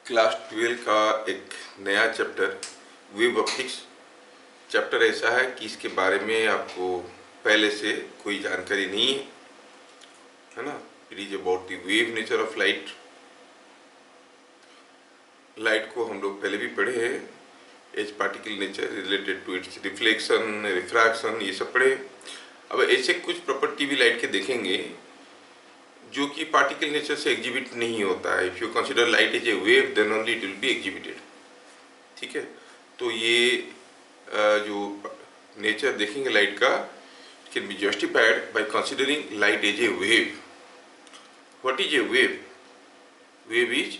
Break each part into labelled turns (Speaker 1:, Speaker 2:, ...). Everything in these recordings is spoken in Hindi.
Speaker 1: क्लास 12 का एक नया चैप्टर वेव ऑप्टिक्स। चैप्टर ऐसा है कि इसके बारे में आपको पहले से कोई जानकारी नहीं है ना। It is about the wave nature of light. Light को हम लोग पहले भी पढ़े हैं, as particle nature related to its reflection, refraction, ये सब पढ़े। अब ऐसे कुछ प्रॉपर्टी भी लाइट के देखेंगे जो कि पार्टिकल नेचर से एग्जिबिट नहीं होता है। If you consider light is a wave then only it will be exhibited. ठीक है, तो ये जो नेचर देखेंगे लाइट का, it can be justified by considering light as a wave. What is a wave? Wave is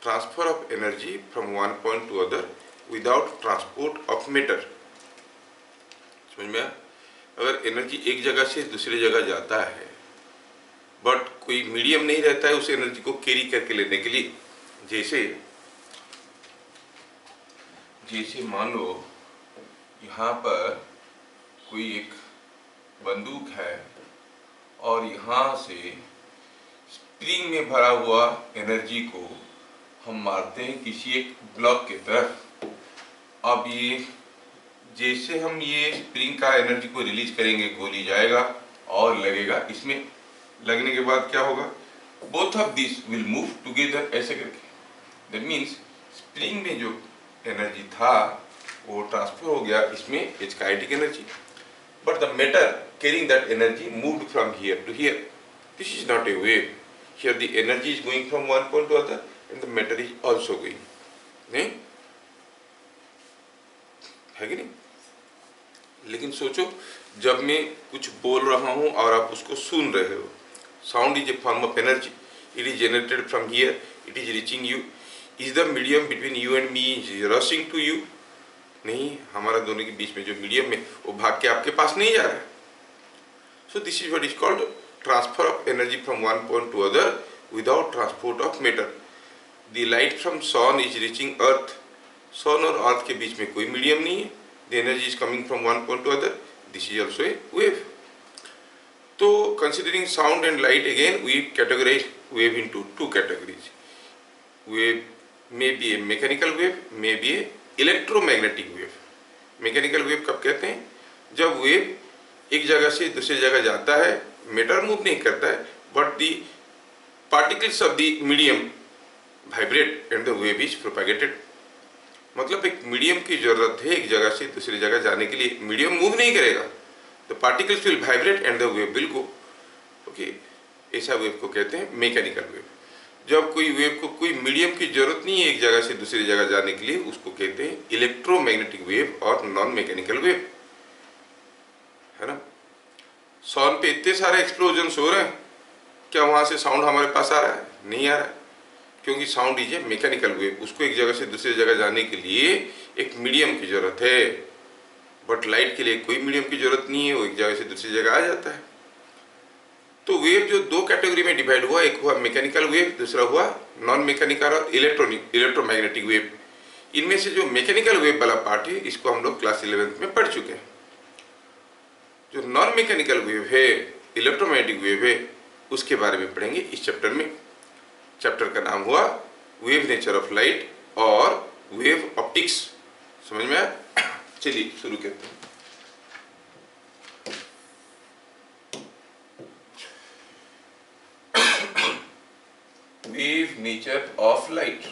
Speaker 1: transfer of energy from one point to other without transport of matter. समझ में आया? अगर एनर्जी एक जगह से दूसरी जगह जाता है बट कोई मीडियम नहीं रहता है उस एनर्जी को कैरी करके लेने के लिए। जैसे मान लो यहाँ पर कोई एक बंदूक है और यहाँ से स्प्रिंग में भरा हुआ एनर्जी को हम मारते हैं किसी एक ब्लॉक की तरफ। अब ये जैसे हम ये स्प्रिंग का एनर्जी को रिलीज करेंगे, गोली जाएगा और लगेगा। इसमें लगने के बाद क्या होगा? Both of this will move together, ऐसे करके। दैट मीन्स स्प्रिंग में जो एनर्जी था वो ट्रांसफर हो गया इसमें, it's kinetic energy, but the matter carrying that energy moved from here to here. This is not a wave. Here the energy is going from one point to other and the matter is also going. नहीं है कि नहीं? लेकिन सोचो, जब मैं कुछ बोल रहा हूं और आप उसको सुन रहे हो, sound is a form of energy. It is generated from here, it is reaching you. Is the medium between you and me is rushing to you? नहीं, हमारा दोनों के बीच में जो मीडियम है वो भाग के आपके पास नहीं जा रहा है। So this is what is called transfer of energy from one point to other without transport of matter. The light from sun is reaching earth. sun और earth के बीच में कोई मीडियम नहीं है। The energy is coming from one point to other. This is also a wave. So considering sound and light, again we categorize wave into two categories. Wave may be a mechanical wave, may be a electromagnetic wave. Mechanical wave कब कहते हैं? जब वेव एक जगह से दूसरी जगह जाता है, मैटर मूव नहीं करता है, but the particles of the medium vibrate and the wave is propagated. मतलब एक मीडियम की जरूरत है एक जगह से दूसरी जगह जाने के लिए। मीडियम मूव नहीं करेगा, the particles will vibrate and the wave will go. Okay, ऐसा वेव को कहते हैं मैकेनिकल वेव। जब कोई वेव को कोई मीडियम की जरूरत नहीं है एक जगह से दूसरी जगह जाने के लिए, उसको कहते हैं इलेक्ट्रोमैग्नेटिक वेव और नॉन मैकेनिकल वेव, है ना। सन पे इतने सारे एक्सप्लोजन्स हो रहे हैं, क्या वहां से साउंड हमारे पास आ रहा है? नहीं आ रहा है, क्योंकि sound is a mechanical wave. उसको एक जगह से दूसरी जगह जाने के लिए एक मीडियम की जरूरत है, बट लाइट के लिए कोई मीडियम की जरूरत नहीं है, वो एक जगह से दूसरी जगह आ जाता है। तो वेव जो दो कैटेगरी में डिवाइड हुआ, एक हुआ मैकेनिकल वेव, दूसरा हुआ नॉन मैकेनिकल और इलेक्ट्रोमैग्नेटिक वेव। इनमें से जो मैकेनिकल वेव वाला पार्ट है इसको हम लोग क्लास 11 में पढ़ चुके हैं। जो नॉन मैकेनिकल वेव है, इलेक्ट्रोमैग्नेटिक वेव है, उसके बारे में पढ़ेंगे इस चैप्टर में। चैप्टर का नाम हुआ वेव नेचर ऑफ लाइट और वेव ऑप्टिक्स। समझ में आया? चलिए शुरू करते हैं। Wave nature of light.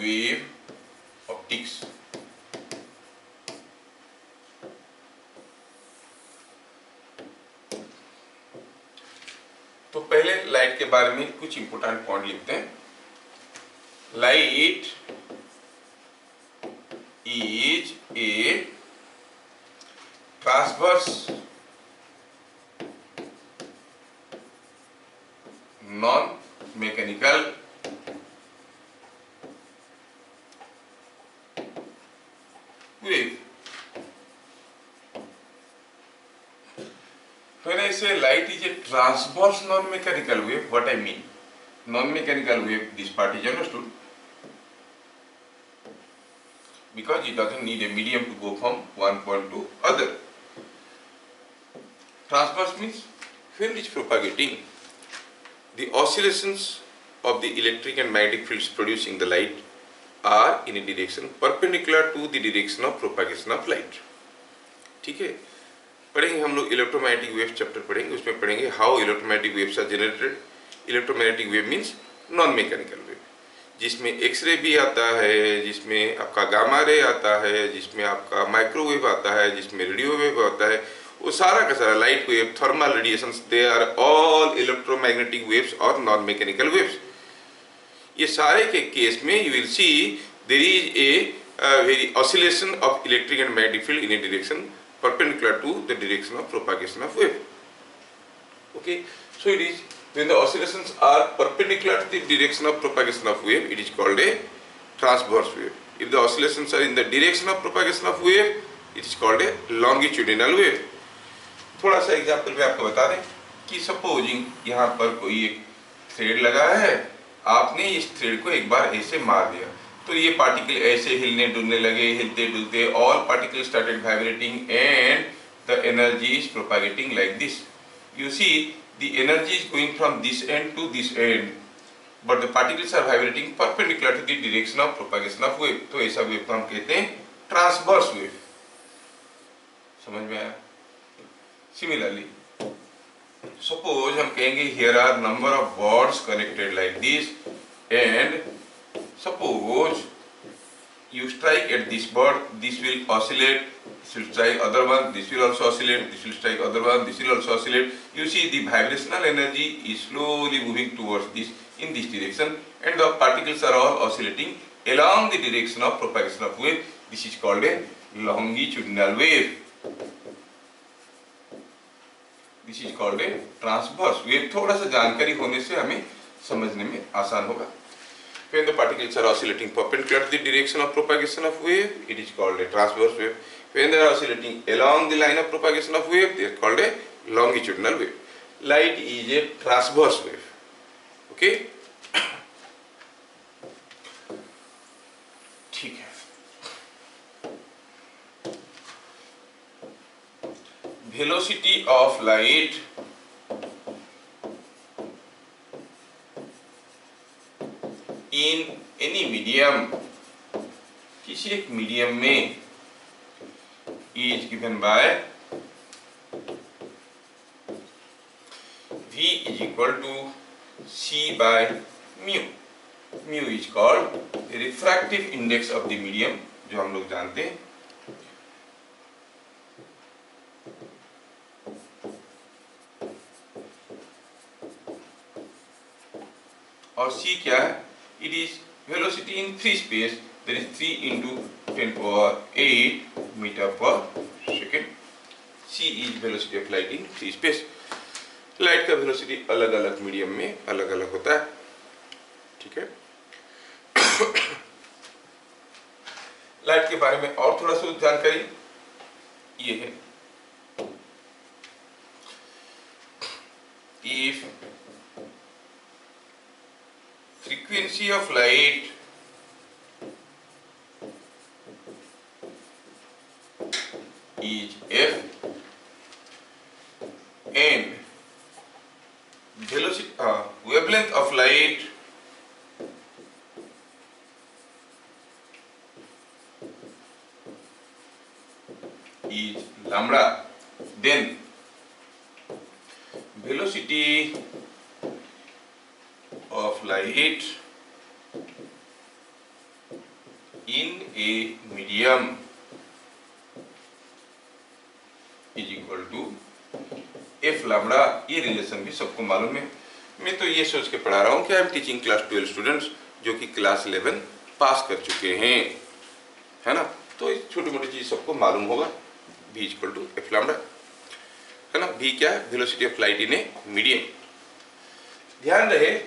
Speaker 1: Wave optics. तो पहले लाइट के बारे में कुछ इंपोर्टेंट पॉइंट लिखते हैं। Light is A transverse non mechanical wave. When I say light is a transverse non-mechanical wave, what I mean? Non-mechanical wave, this part is understood. because it doesn't need a medium to go from one point to other. Transverse means when it is propagating, the oscillations of the electric and magnetic fields producing the light are in a direction perpendicular to the direction of propagation of light. ठीक है, पढ़ेंगे हम लोग इलेक्ट्रोमैग्नेटिक वेव चैप्टर पढ़ेंगे, उसमें पढ़ेंगे how electromagnetic waves are generated. Electromagnetic wave means non mechanical wave, जिसमें एक्सरे भी आता है, जिसमें आपका गामा रे आता है, जिसमें आपका माइक्रोवेव आता है, जिसमें रेडियो वेव आता है, वो सारा का सारा light wave, thermal radiations, they are all electromagnetic waves और नॉन मैकेनिकल वेव्स. ये सारे के केस में you will see there is a very oscillation of electric and magnetic field in a direction perpendicular to the direction of propagation of wave. Okay, so it is when the oscillations are perpendicular to the direction of propagation of wave, it is called a transverse wave. If the oscillations are in the direction of propagation of wave, it is called a longitudinal wave. थोड़ा सा एग्जाम्पल में आपको बता दें कि सपोजिंग यहाँ पर कोई एक थ्रेड लगा है, आपने इस थ्रेड को एक बार ऐसे मार दिया तो ये पार्टिकल ऐसे हिलने डुलने लगे, हिलते डुलते, all particle started vibrating and the energy is propagating like this. You see the energy is going from this end to this end, but the particles are vibrating perpendicular to the direction of propagation of wave. तो ऐसा वेव को हम कहते हैं ट्रांसवर्स वेव. समझ में आया? सिमिलरली सपोज हम कहेंगे here are number of boards connected like this, and suppose you strike at this board, this will oscillate, this will strike other one, this will also oscillate, this will strike other one, this will also oscillate. You see the vibrational energy is slowly moving towards this in this direction, and the particles are all oscillating along the direction of propagation of wave. This is called a longitudinal wave. This is called a transverse wave. थोड़ा सा जानकारी होने से हमें समझने में आसान होगा. When the particles are oscillating perpendicular to the direction of propagation of wave, it is called a transverse wave. When they are oscillating along the line of propagation of wave, they are called a longitudinal wave. Light is a transverse wave. Okay? ठीक है. Velocity of light in any medium, किसी एक मीडियम में is given by V is equal to C by mu. Mu is called the refractive index of the medium, जो हम लोग जानते हैं. और C क्या है? It is velocity in free space, that is 3 into 10 power 8 meter per second. C is velocity of light in free space. Light का वेलोसिटी अलग अलग मीडियम में अलग अलग होता है. ठीक है. लाइट के बारे में और थोड़ा सा जानकारी ये है, if frequency of light is f and velocity wavelength of light is lambda, then velocity of light in a medium is equal to f lambda. ये रिलेशन भी सबको मालूम है. मैं तो ये सोच के पढ़ा रहा हूँ कि I am teaching class 12 students जो कि क्लास 11 पास कर चुके हैं, है ना. तो छोटी मोटी चीज सबको मालूम होगा. v is equal to f lambda, है ना. v क्या है? Velocity of light in a medium. ध्यान रहे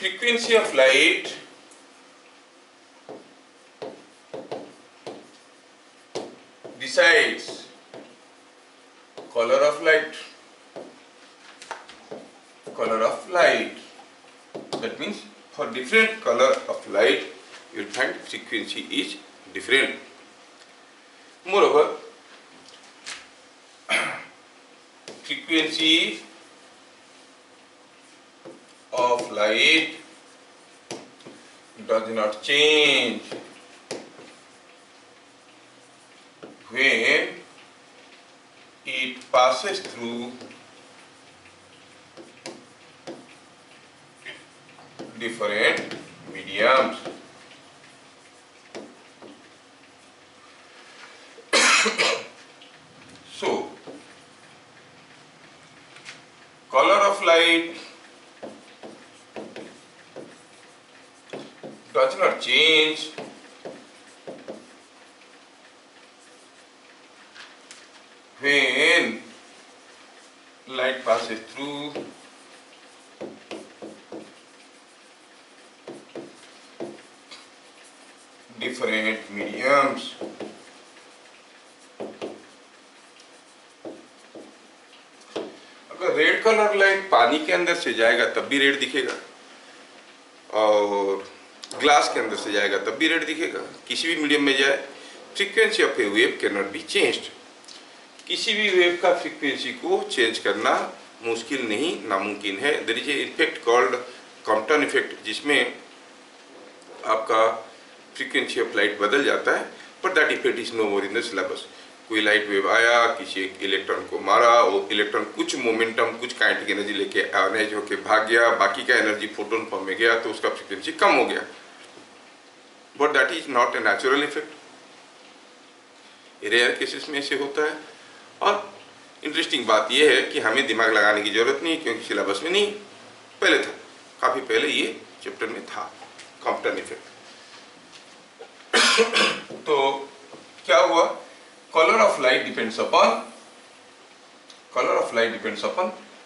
Speaker 1: frequency of light decides color of light. Color of light, that means For different color of light, you will find frequency is different. Moreover, frequency of light does not change when it passes through different mediums. So, color of light does not change when light passes through different mediums. अगर रेड कलर लाइट पानी के अंदर से जाएगा तब भी रेड दिखेगा, और ग्लास के अंदर से जाएगा तब भी रेड दिखेगा। किसी भी मीडियम में जाए, frequency of a wave can not be changed. किसी भी वेव का फ्रीक्वेंसी को चेंज करना मुश्किल नहीं, नामुमकिन है। There is a effect called Compton effect, जिसमें आपका फ्रीक्वेंसी ऑफ लाइट बदल जाता है, but that effect is no more in the syllabus. कोई लाइट वेव आया, किसी एक इलेक्ट्रॉन को मारा, वो इलेक्ट्रॉन कुछ मोमेंटम, कुछ काइनेटिक एनर्जी लेके आयोनाइज होके भाग गया, बाकी का एनर्जी फोटोन फॉर्म में गया, तो उसका फ्रीक्वेंसी कम हो गया, but that is not a natural effect. Rare cases में ऐसे होता है। और इंटरेस्टिंग बात यह है कि हमें दिमाग लगाने की जरूरत नहीं, क्योंकि सिलेबस में नहीं, पहले था, काफी पहले ये चैप्टर में था, कॉम्पटन इफेक्ट। तो क्या हुआ, color of light depends upon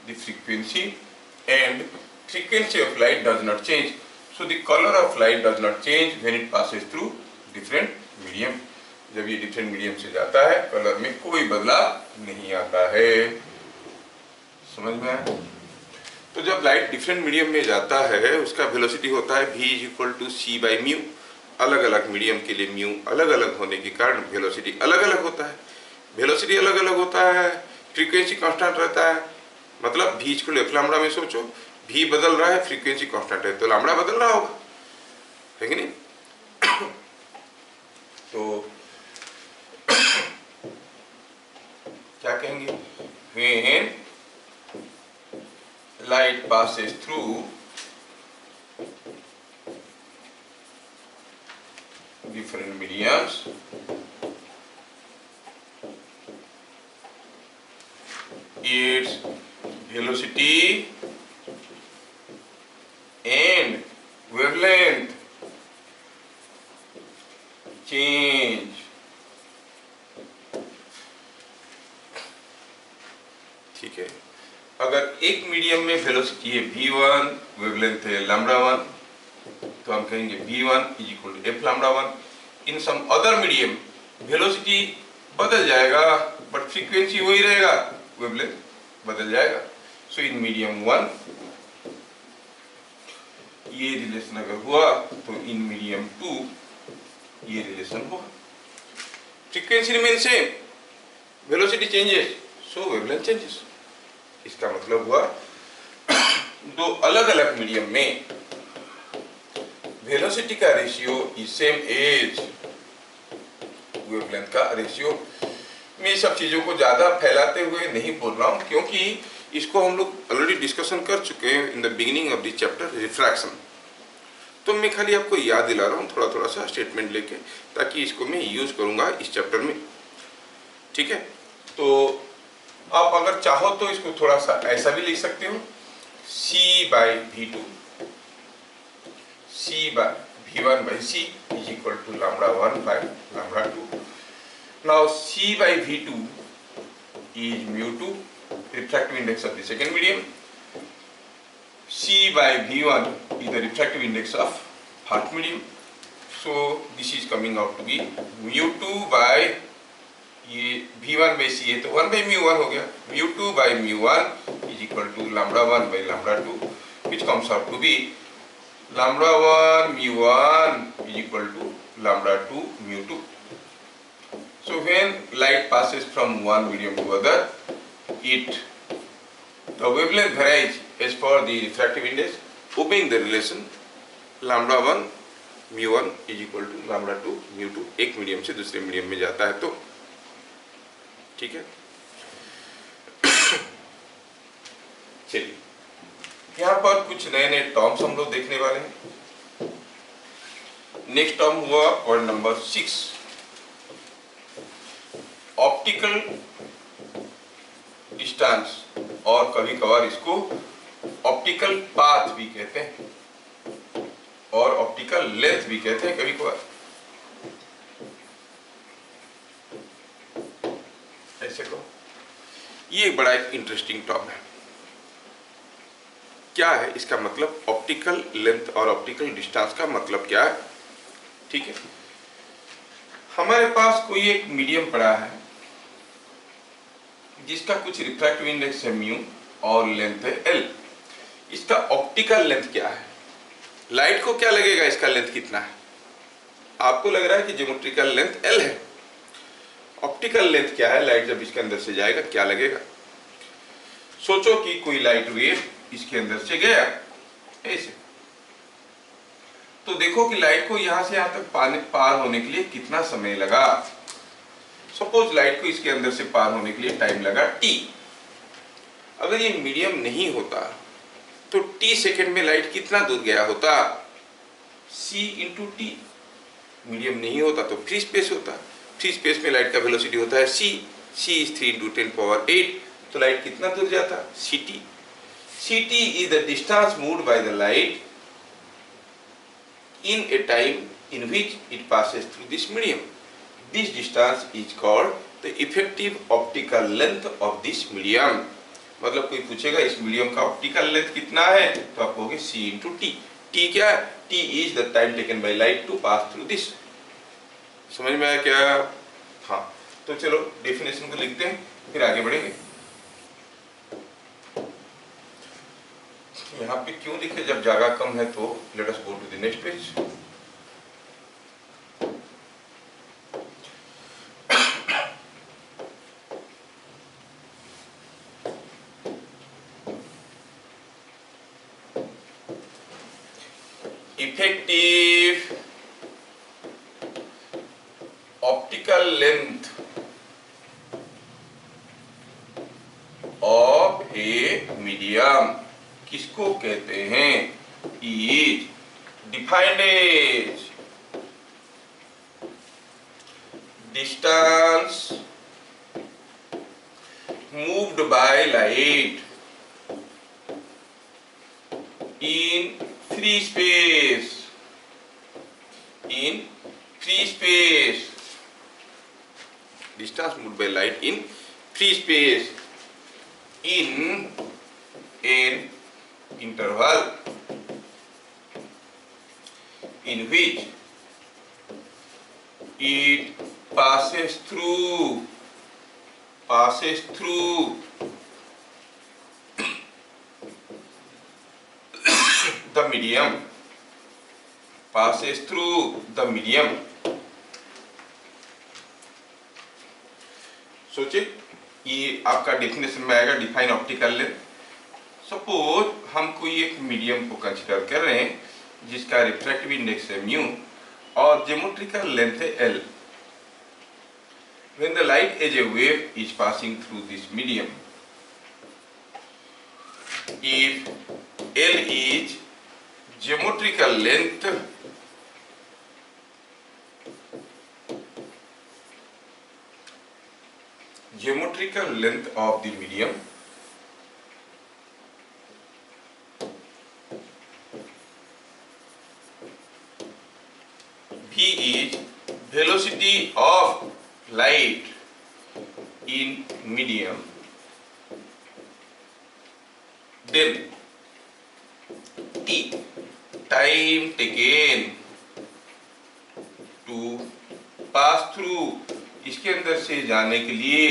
Speaker 1: the frequency, and frequency of light does not change. So the color of light does not change when it passes through different medium. जब ये different medium से जाता है, कलर में कोई बदलाव नहीं आता है। समझ में आया? तो जब लाइट डिफरेंट मीडियम में जाता है, उसका वेलोसिटी होता है v = c/μ। अलग अलग मीडियम के लिए म्यू अलग अलग होने के कारण वेलोसिटी अलग अलग होता है। वेलोसिटी अलग अलग होता है, फ्रीक्वेंसी कांस्टेंट रहता है। मतलब v = f λ में सोचो, v बदल रहा है, फ्रीक्वेंसी कांस्टेंट है, तो लैम्बडा बदल रहा होगा, है कि नहीं? तो क्या कहेंगे, when light passes through different mediums, its velocity and wavelength change। ठीक है, अगर एक मीडियम में वेलोसिटी है v1, वेवलेंथ है λ1, तो हम कहेंगे v1 = f λ1। इन सम अदर मीडियम वेलोसिटी बदल जाएगा, बट फ्रीक्वेंसी वही रहेगा, वेवलेंथ बदल जाएगा। सो इन मीडियम 1 ये रिलेशन अगर हुआ, तो इन मीडियम 2 ये रिलेशन हुआ। Frequency remain same, velocity changes, so wavelength changes. इसका मतलब हुआ दो अलग अलग मीडियम में वेलोसिटी का ratio is same as wavelength का रेशियो। मैं सब चीजों को ज्यादा फैलाते हुए नहीं बोल रहा हूं, क्योंकि इसको हम लोग ऑलरेडी डिस्कशन कर चुके हैं in the beginning of the chapter refraction. तो मैं खाली आपको याद दिला रहा हूं, थोड़ा थोड़ा सा स्टेटमेंट लेके, ताकि इसको मैं यूज करूंगा इस चैप्टर में। ठीक है, तो आप अगर चाहो तो इसको थोड़ा सा ऐसा भी लिख सकते हो, c/v2 c/v1/c = λ1/λ2। Now c/v2 is μ2, refractive index of the second medium. c/v1 is the refractive index of first medium. So this is coming out to be μ2 by ये v1/c है, तो 1/μ1 हो गया। μ2/μ1 is equal to λ1/λ2, which comes out to be lambda 1 mu 1 is equal to lambda 2 mu 2. So when light passes from one medium to other, the wavelength varies as per the refractive index, obeying the relation lambda 1 mu 1 is equal to lambda 2 mu 2. एक मीडियम से दूसरे मीडियम में जाता है तो ठीक है। चलिए यहाँ पर कुछ नए नए टर्म्स हम लोग देखने वाले हैं। नेक्स्ट टर्म हुआ पॉइंट नंबर 6, ऑप्टिकल डिस्टेंस, और कभी कभार इसको ऑप्टिकल पाथ भी कहते हैं और ऑप्टिकल लेंथ भी कहते हैं कभी कभार, ऐसे को। ये एक बड़ा एक इंटरेस्टिंग टर्म है। क्या है इसका मतलब? ऑप्टिकल लेंथ और ऑप्टिकल डिस्टेंस का मतलब क्या है? ठीक है, हमारे पास कोई एक मीडियम पड़ा है जिसका कुछ रिफ्रैक्टिव इंडेक्स है म्यू और लेंथ है एल। इसका ऑप्टिकल लेंथ क्या है? लाइट को क्या लगेगा इसका लेंथ कितना है? आपको लग रहा है कि ज्योमेट्रिकल लेंथ एल है। ऑप्टिकल लेंथ क्या है? लाइट जब इसके अंदर से जाएगा क्या लगेगा? सोचो कि कोई लाइट वेव इसके अंदर से गया ऐसे, तो देखो कि लाइट को यहां से यहां तक पार होने के लिए कितना समय लगा। सपोज लाइट को इसके अंदर से पार होने के लिए टाइम लगा t। अगर ये मीडियम नहीं होता तो t सेकंड में लाइट कितना दूर गया होता? c into T. मीडियम नहीं होता तो फ्री स्पेस होता। फ्री स्पेस में लाइट का वेलोसिटी होता है c। c is 3 into 10 power 8, तो लाइट कितना दूर जाता? ct। ct is the distance moved by the light in a time in which it passes through this medium. This distance is called the effective optical length of this medium. मतलब कोई पूछेगा इस मीडियम का ऑप्टिकल लेंथ कितना है, तो आप कहोगे c इंटू टी। टी क्या है? t is the time taken by light to pass through this. समझ में आया क्या? हाँ, तो चलो डेफिनेशन को लिखते हैं फिर आगे बढ़ेंगे। यहाँ पे क्यों लिखे? जब जगह कम है तो let us go to the next page. Effective optical length of a medium किसको कहते हैं? Is defined as distance moved by light in free space. In free space, distance moved by light in free space in an interval in which it passes through the medium, passes through the medium. सोचिए, ये आपका डेफिनेशन में आएगा डिफाइन ऑप्टिकल लेंथ। सपोज हम कोई एक मीडियम को कंसीडर कर रहे हैं जिसका रिफ्रैक्टिव इंडेक्स है म्यू और ज्योमेट्रिकल लेंथ है L. When the light as a wave is passing through this medium, if L is geometrical length of the medium, V is velocity of light in medium, then T, time taken to pass through, इसके अंदर से जाने के लिए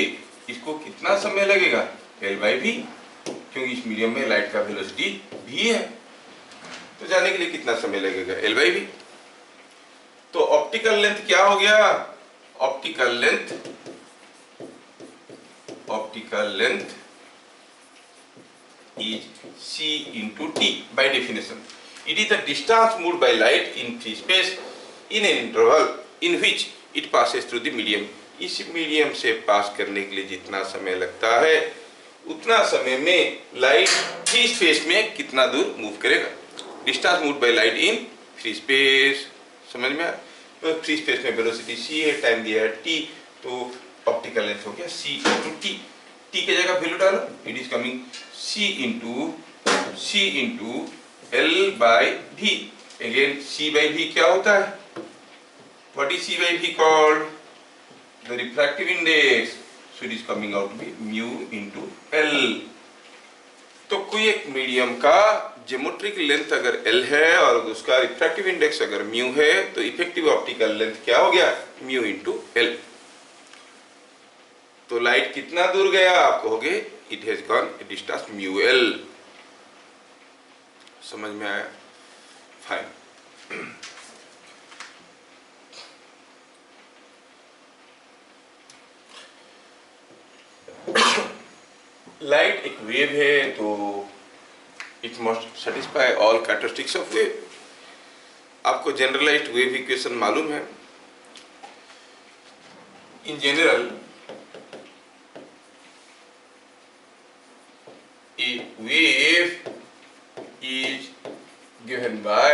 Speaker 1: इसको कितना समय लगेगा? L by V, क्योंकि इस मीडियम में लाइट का वेलोसिटी v है। तो जाने के लिए कितना समय लगेगा, L बाई V। तो ऑप्टिकल लेंथ क्या हो गया, optical length is c into t by definition. It is the distance moved by light in free space in an interval in which it passes through the medium. इस मीडियम से पास करने के लिए जितना समय लगता है उतना समय में लाइट फ्री स्पेस में कितना दूर मूव करेगा। Distance moved by light in free space, समझ में आया। तो फ्री स्पेस में वेलोसिटी c है, टाइम दिया है t, तो ऑप्टिकल लेंथ हो गया c into t। t के जगह वैल्यू डालो, it is coming c into L by V। Again c by v क्या होता है, what is c by v called, the refractive index, so it is coming out to be mu into L। तो कोई एक मीडियम का ज्योमेट्रिक लेंथ अगर L है और उसका रिफ्रैक्टिव इंडेक्स अगर म्यू है तो इफेक्टिव ऑप्टिकल लेंथ क्या हो गया, म्यू into L। तो लाइट कितना दूर गया, आप कहोगे it has gone distance mu L। समझ में आया, फाइन। लाइट एक वेव है तो it must satisfy all characteristics of wave. आपको जनरलाइज्ड वेव इक्वेशन मालूम है। In general a wave is given by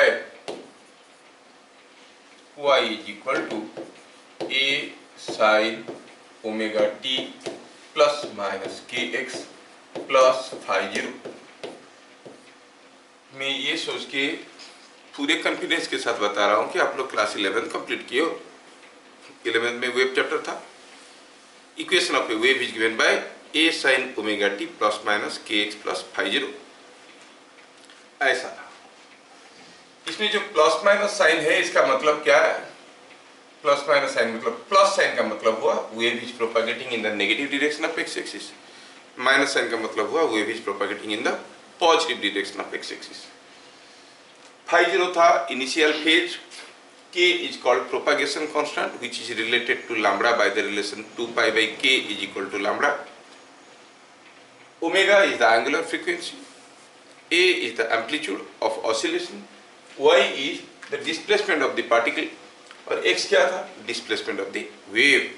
Speaker 1: y is equal to a sin omega t plus minus kx plus phi 0। मैं ये सोच के पूरे कॉन्फिडेंस के साथ बता रहा हूँ कि आप लोग क्लास 11 कंप्लीट किए हो। 11 में वेव चैप्टर था। Equation of a wave is given bye a sin omega t plus minus kx plus phi 0, ऐसा था। इसमें जो प्लस माइनस साइन है इसका मतलब क्या है, प्लस माइनस साइन मतलब प्लस साइन का मतलब हुआ wave is propagating in the negative direction of X axis, minus sign का मतलब हुआ wave is propagating in the positive direction of X axis. phi 0 था initial phase, k is called propagation constant which is related to lambda by the relation 2 pi by k is equal to lambda। Omega is the angular frequency, A is the amplitude of oscillation, Y is the displacement of the particle और X क्या था, displacement of the wave।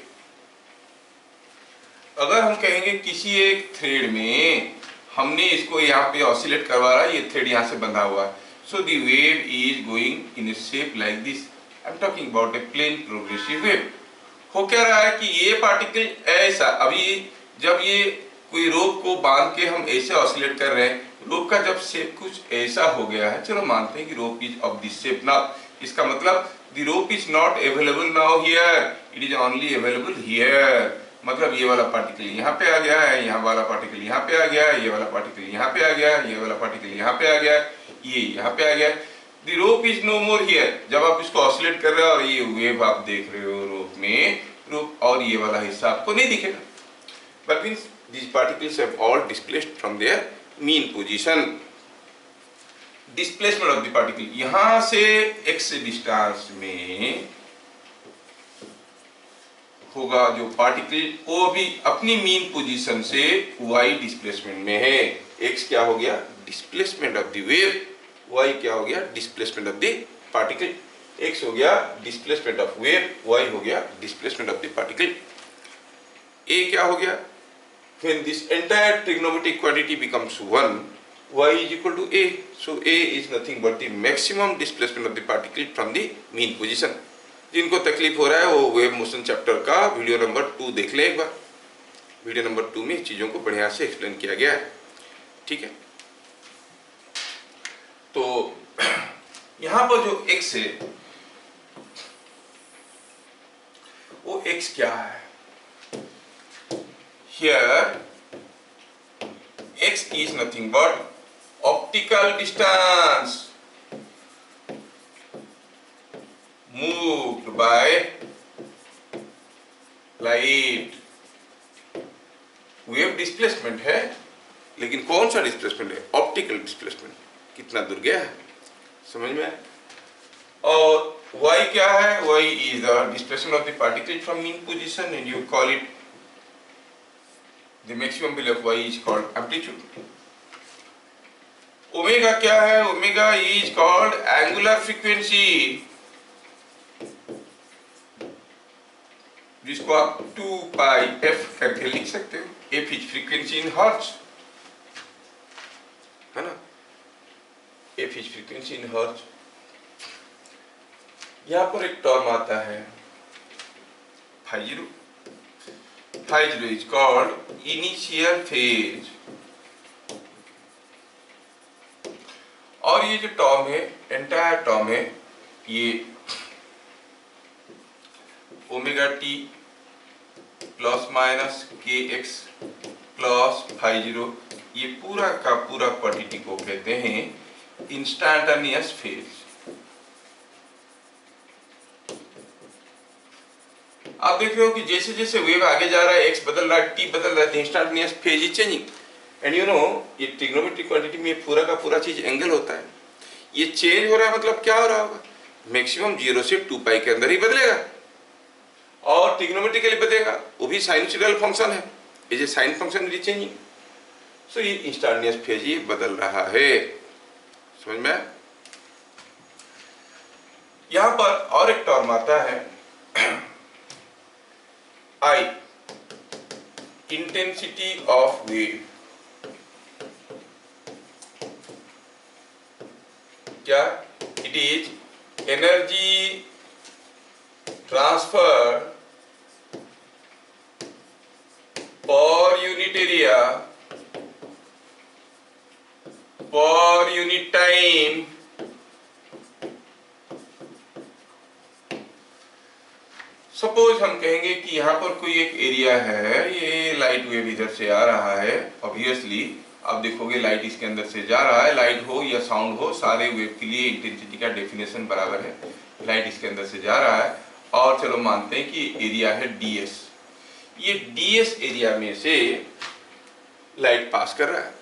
Speaker 1: अगर हम कहेंगे किसी एक थ्रेड में हमने इसको यहाँ पे ऑसिलेट करवा रहा है, ये थ्रेड यहाँ से बंधा हुआ है, so the wave is going in a shape like this। I'm talking about a plane progressive wave। हो क्या रहा है कि ये पार्टिकल ऐसा, अभी जब ये कोई रोप को बांध के हम ऐसे ऑसिलेट कर रहे हैं, रोप का जब शेप कुछ ऐसा हो गया है, चलो मानते हैं कि rope is of this shape now, इसका मतलब the rope is not available now here, it is only available here. मतलब ये वाला पार्टिकल यहाँ पे आ गया है, यहाँ वाला पार्टिकल यहाँ पे आ गया है, ये वाला पार्टिकल यहाँ पे आ गया है, ये वाला पार्टिकल यहाँ पे आ गया है, ये यहाँ पे आ गया है। The rope is no more here. जब आप इसको ऑसिलेट कर रहे हो और ये वेव आप देख रहे हो रोप में, रोप और ये वाला हिस्सा आपको नहीं दिखेगा, but means these particles have all displaced from their mean position। displacement of the particle, यहां से x डिस्टेंस में होगा जो पार्टिकल, वो भी अपनी मीन पोजीशन से y डिस्प्लेसमेंट में है। x क्या हो गया, displacement of the wave, y क्या हो गया, displacement of the particle. x हो गया डिस्प्लेसमेंट ऑफ वेव, y हो गया displacement of the particle. a क्या हो गया, when this entire trigonometric quantity becomes 1, y is equal to a, so a is nothing but the maximum displacement of the particle from the mean position। जिनको तकलीफ हो रहा है वो वेव मोशन चैप्टर का वीडियो नंबर 2 देख ले एक बार। वीडियो नंबर 2 में चीजों को बढ़िया से एक्सप्लेन किया गया है, ठीक है। तो यहाँ पर जो x है वो x क्या है, here x is nothing but optical distance moved by light। Wave displacement है, लेकिन कौन सा डिस्प्लेसमेंट है, ऑप्टिकल डिस्प्लेसमेंट, कितना दूर गया है। समझ में आया? और y क्या है? y is the displacement of the particle from mean position and you call it the maximum value of y is called amplitude. Omega क्या है? Omega is called angular frequency, जिसको आप 2 पाई f करके लिख सकते हो. f is frequency in hertz, है ना? f is frequency in hertz. यहाँ पर एक टर्म आता है phi 0 is called initial phase. और ये जो टर्म है, एंटायर टर्म है, ये ओमेगा टी प्लस माइनस के एक्स प्लस phi 0, ये पूरा का पूरा क्वांटिटी को कहते हैं इंस्टैंटेनियस फेज. आप देख रहे हो कि जैसे जैसे वेव आगे जा रहा है, एक्स बदल रहा है, टी बदल रहा है, instantaneous phase is changing. And you know, ये ट्रिग्नोमेट्रिक क्वांटिटी में पूरा का पूरा चीज एंगल होता है. ये चेंज हो रहा है मतलब क्या हो रहा होगा? मैक्सिमम 0 से 2 पाई के अंदर ही बदलेगा, और ट्रिग्नोमेट्रिकली बदलेगा, वो भी साइनसोइडल फंक्शन है, is a sine function is changing. So ये इंस्टैंटेनियस फेज ये बदल रहा है. समझ में? यहां पर और एक टर्म आता है I, intensity of wave. क्या? It is energy transfer per unit area per unit time suppose हम कहेंगे कि यहाँ पर कोई एक एरिया है, ये लाइट वेव इधर से आ रहा है. ऑब्वियसली आप देखोगे लाइट इसके अंदर से जा रहा है. लाइट हो या साउंड हो, सारे वेव के लिए इंटेंसिटी का डेफिनेशन बराबर है. लाइट इसके अंदर से जा रहा है, और चलो मानते हैं कि एरिया है ds. ये ds एरिया में से लाइट पास कर रहा है.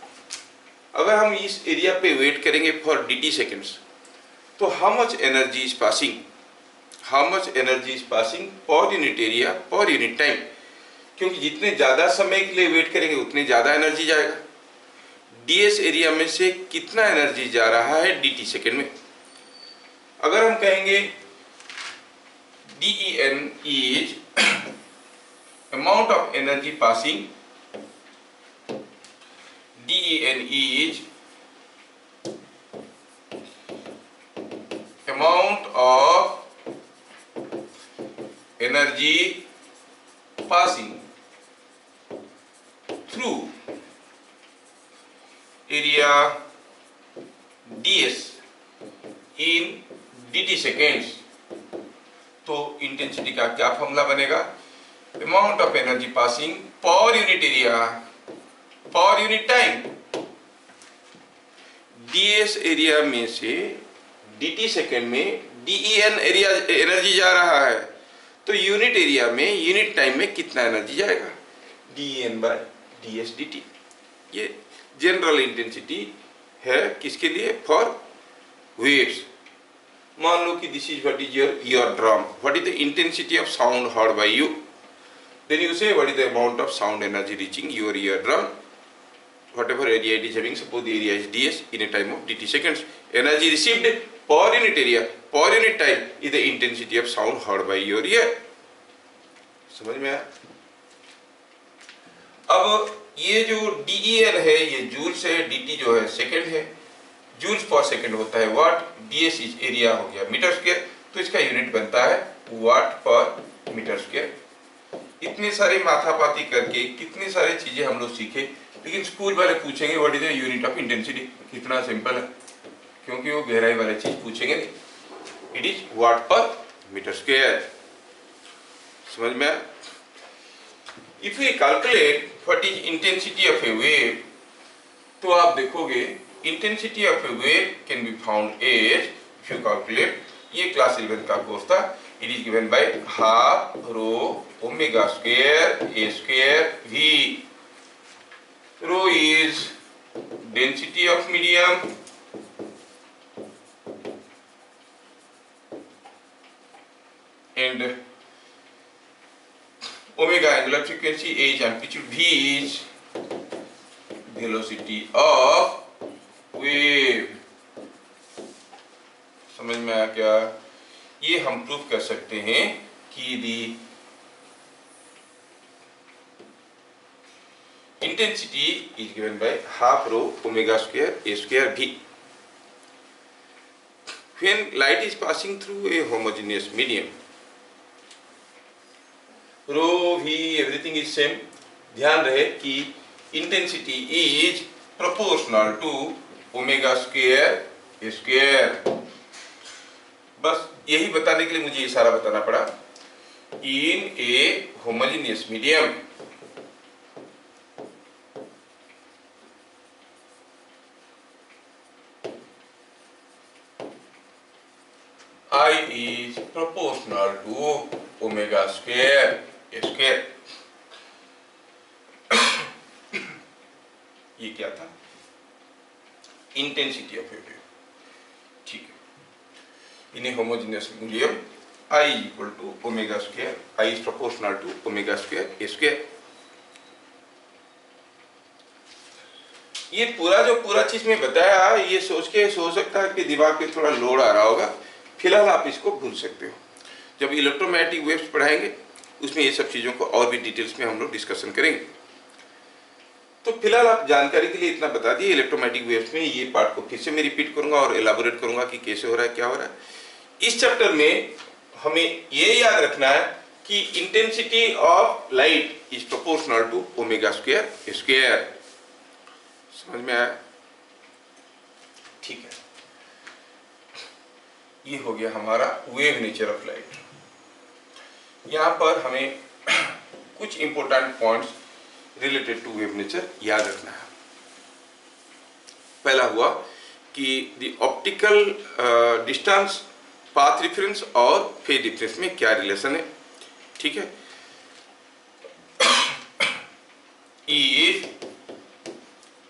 Speaker 1: अगर हम इस एरिया पे वेट करेंगे फॉर dt सेकेंड्स, तो how much energy is passing? How much energy is passing per unit area per unit time? क्योंकि जितने ज्यादा समय के लिए वेट करेंगे उतने ज्यादा एनर्जी जाएगा. ds एरिया में से कितना एनर्जी जा रहा है dt सेकेंड में? अगर हम कहेंगे den is amount of energy passing, den is amount of energy passing through area ds in dt seconds. तो इंटेंसिटी का क्या फॉर्मूला बनेगा? Amount of energy passing per unit area per unit time. ds area में से dt सेकेंड में den एरिया एनर्जी जा रहा है, तो यूनिट एरिया में यूनिट टाइम में कितना एनर्जी जाएगा? den by ds dt. ये जनरल इंटेंसिटी है किसके लिए? For waves. मान लो कि this is what is your ear drum. What is the intensity of sound heard by you? Then you say what is the amount of sound energy reaching your ear drum. whatever area it is having, suppose the area is ds in a time of dt seconds. Energy received per unit area per unit time is the intensity of sound heard by your ear. समझ में आया? अब ये जो del है ये जूल्स है, dt जो है सेकंड है. जूल्स पर सेकंड होता है वाट, ds इज एरिया हो गया मीटर स्क्वायर, तो इसका यूनिट बनता है वाट पर मीटर स्क्वायर. इतने सारे माथापाती करके कितनी सारी चीजें हम लोग सीखे, लेकिन स्कूल वाले पूछेंगे what is the unit of intensity. कितना सिंपल है, क्योंकि वो गहराई वाली चीज पूछेंगे नहीं. इट इज वाट पर मीटर स्क्वायर. समझ में आया? If we calculate what is intensity of a wave, तो आप देखोगे intensity of a wave can be found as, if you calculate, ये क्लास 11 का कोर्स था, it is given by half rho omega square A square v. Rho is density of medium, and omega angular frequency, A is amplitude, V is velocity of wave। समझ में आया क्या? ये हम प्रूव कर सकते हैं कि दी intensity is given by half rho omega square A square V when light is passing through a homogeneous medium। rho V everything is same। ध्यान रहे कि intensity is proportional to omega square A square। बस यही बताने के लिए मुझे इशारा बताना पड़ा। in a homogeneous medium I is proportional to omega square A square। ये क्या था? Intensity of wave. ठीक है, in a homogeneous medium I equal to omega square, I is proportional to omega square A square. ये पूरा चीज में बताया, ये सोच के हो सकता है कि दिमाग पे थोड़ा लोड आ रहा होगा, फिलहाल आप इसको भूल सकते हो। जब इलेक्ट्रोमैग्नेटिक वेव्स पढ़ाएंगे उसमें ये सब चीज़ों को और भी डिटेल्स में हम लोग डिस्कशन करेंगे। तो फिलहाल आप जानकारी के लिए इतना बता दिए इलेक्ट्रोमैग्नेटिक वेव्स में। ये पार्ट को फिर से मैं रिपीट करूंगा और एलाबोरेट करूंगा कि कैसे हो रहा है, क्या हो रहा है। इस चैप्टर में हमें ये याद रखना है कि intensity of light is proportional to omega square square. समझ में आया? ठीक है, ये हो गया हमारा वेव नेचर ऑफ लाइट। यहाँ पर हमें कुछ important points related to wave nature याद रखना है। पहला हुआ कि the optical distance, path difference और फेज डिफरेंस में क्या रिलेशन है। ठीक है, is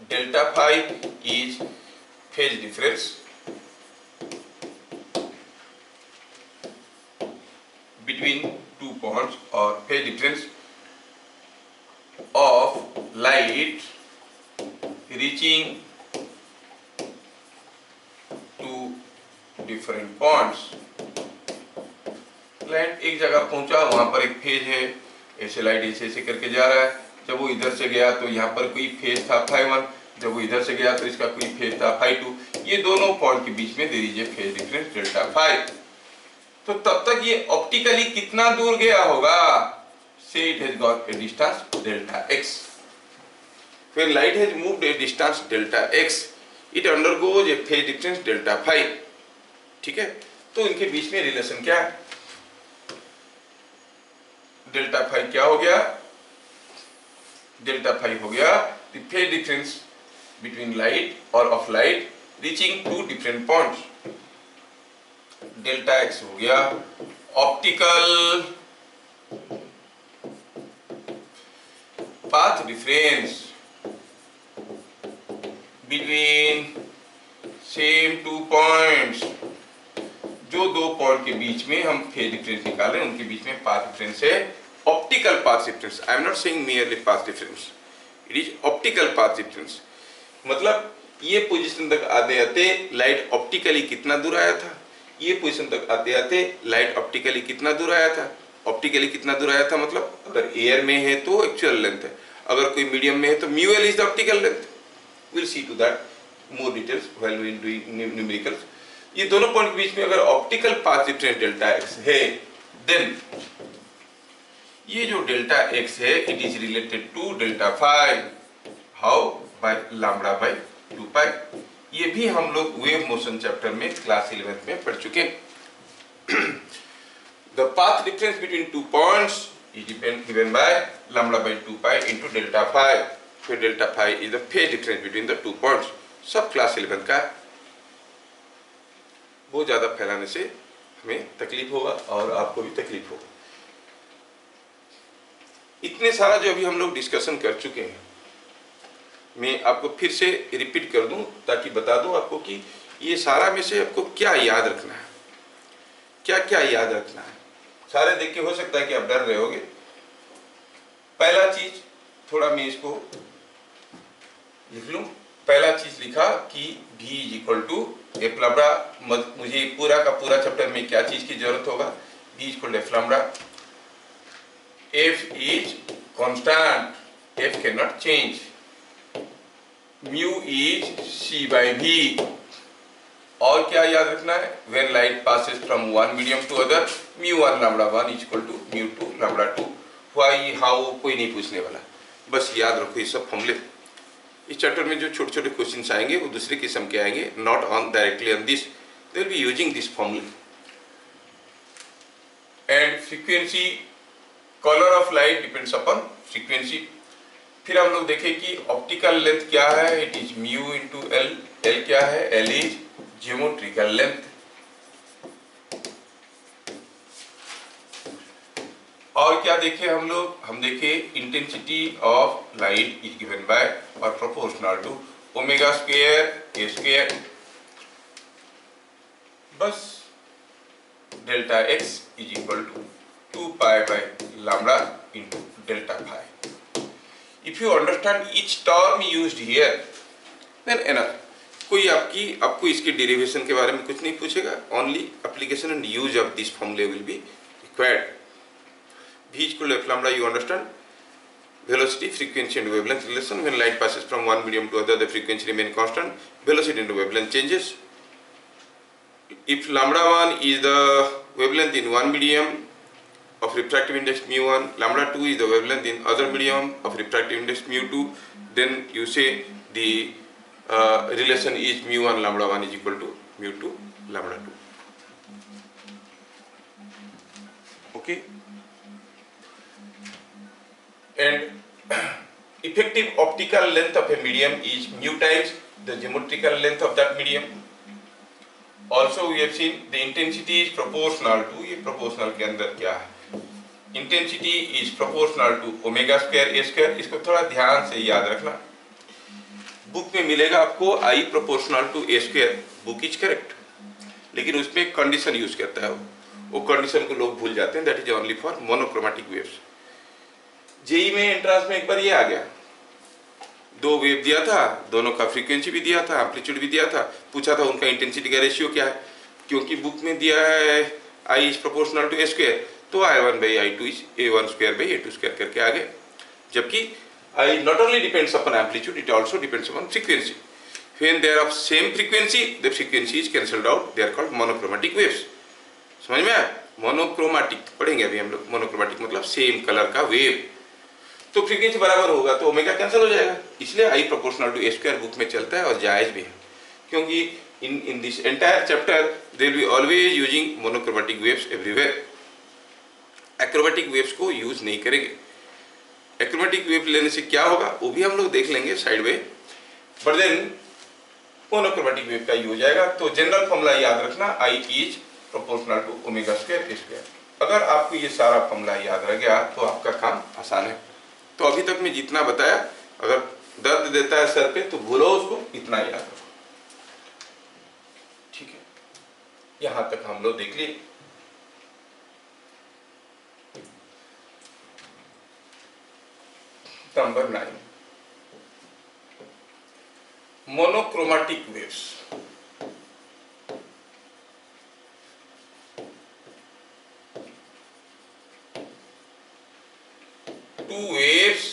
Speaker 1: delta phi is phase difference between two points or phase difference of light reaching two different points। Light एक जगह पहुंचा, वहां पर एक फेज है, ऐसे लाइट ऐसे ऐसे करके जा रहा है। जब वो इधर से गया तो यहाँ पर कोई फेज था φ1, जब वो इधर से गया तो इसका कोई फेज था φ2। ये दोनों पॉइंट के बीच में there is a phase difference delta phi. तो तब तक ये ऑप्टिकली कितना दूर गया होगा? से it has got a distance delta x. When light has moved a distance delta x, it undergoes a phase difference delta phi. ठीक है, तो इनके बीच में रिलेशन क्या है? डेल्टा फाई क्या हो गया? डेल्टा फाई हो गया the phase difference between light और of light reaching to different points. Delta X हो गया optical path difference between same two points. जो दो पॉइंट के बीच में हम फेज डिफरेंस निकाले उनके बीच में पाथ डिफरेंस है optical path difference. I am not saying merely path difference, it is optical path difference. मतलब ये पोजीशन तक आते आते लाइट ऑप्टिकली कितना दूर आया था, ये पोजीशन तक आते आते लाइट ऑप्टिकली कितना दूर आया था। ऑप्टिकली कितना दूर आया था मतलब अगर एयर में है तो एक्चुअल लेंथ है, अगर कोई मीडियम में है तो mu L is the optical length. Will see to that more details while we doing numericals. ये दोनों पॉइंट के बीच में अगर optical path difference delta x है, देन ये जो डेल्टा एक्स है it is related to delta phi. How? By lambda by 2 pi. ये भी हम लोग वेव मोशन चैप्टर में क्लास 11th में पढ़ चुके हैं। The path difference between two points is given by lambda by 2 pi into delta phi. फिर delta phi is the phase difference between the two points. सब क्लास 11th का। बहुत ज्यादा फैलाने से हमें तकलीफ होगा और आपको भी तकलीफ होगा। इतने सारा जो अभी हम लोग डिस्कशन कर चुके हैं, मैं आपको फिर से रिपीट कर दूं ताकि बता दूं आपको कि ये सारा में से आपको क्या याद रखना है, क्या क्या याद रखना है। सारे देख के हो सकता है कि आप डर रहे होगे। पहला चीज, थोड़ा मैं इसको लिख लूं। पहला चीज लिखा कि V is equal to F lambda. मुझे पूरा का पूरा चैप्टर में क्या चीज की जरूरत होगा, V is equal to F lambda. F is constant, F can not change. Mu is C by V। और क्या याद रखना है, when light passes from one medium to other, mu one lambda one is equal to mu two lambda two. Why how कोई नहीं पूछने वाला, बस याद रखो ये सब फॉर्मूले। इस चैप्टर में जो छोटे छोटे क्वेश्चंस आएंगे वो दूसरे किस्म के आएंगे, not on directly on this, they will be using this formulae. And frequency, colour of light depends upon frequency. फिर हम लोग देखें कि ऑप्टिकल लेंथ क्या है, it is mu into L. L क्या है, एल इज ज्योमेट्रिकल लेंथ। और क्या देखे हम लोग, हम देखे intensity of light is given by और proportional to omega square A square. बस delta X is equal to 2 pi by lambda into delta phi. If you understand each term used here then enough. कोई आपको इसके डेरिवेशन के बारे में कुछ नहीं पूछेगा, only application and use of this formula will be required. V is equal to f lambda, you understand? Velocity, frequency and wavelength relation. When light passes from one medium to other, the frequency remain constant. Velocity and wavelength changes. If lambda 1 is the wavelength in one medium of refractive index mu1, lambda 2 is the wavelength in other medium of refractive index mu2, then you say the relation is mu1 lambda 1 is equal to mu2 lambda 2. Okay? And effective optical length of a medium is mu times the geometrical length of that medium. Also we have seen the intensity is proportional to, ये proportional के अंदर क्या है, intensity is proportional to omega square a square। इसको थोड़ा ध्यान से याद रखना। बुक में मिलेगा आपको I proportional to a square, book is correct, लेकिन उसमें एक कंडीशन यूज करता है वो कंडीशन को लोग भूल जाते हैं, that is only for monochromatic waves. JEE में एंट्रांस में एक बार ये आ गया, दो वेव दिया था, दोनों का फ्रीक्वेंसी भी दिया था, एम्पलीट्यूड भी दिया था, पूछा था उनका इंटेंसिटी का रेशियो क्या है। क्योंकि बुक में दिया है I is proportional to A square, तो I1 by I2 is A1 square by A2 square करके आ गए। जबकि I not only depends upon amplitude, it also depends upon frequency. When they are of same frequency, the frequency is cancelled out. They are called monochromatic waves. समझ में आया? मोनोक्रोमेटिक पढ़ेंगे अभी हम लोग। मोनोक्रोमेटिक मतलब सेम कलर का वेव, तो फ्रीक्वेंसी बराबर होगा तो ओमेगा कैंसिल हो जाएगा, इसलिए I proportional to A square book में चलता है और जायज भी है। क्योंकि in this entire chapter they will be always using monochromatic waves everywhere. Achromatic waves को यूज नहीं करेंगे। एक्रोमेटिक वेव लेने से क्या होगा वो भी हम लोग देख लेंगे साइड में, बट देन मोनोक्रोमेटिक वेव का यूज आएगा। तो जनरल फॉर्मूला याद रखना, I is proportional to omega square A square. अगर आपको ये सारा फॉर्मूला याद रह गया तो आपका काम आसान है। तो अभी तक मैं जितना बताया, अगर दर्द देता है सर पे तो भूलो उसको, इतना याद रखो, ठीक है? यहां तक हम लोग देख लिए। Number 9, monochromatic waves. Two waves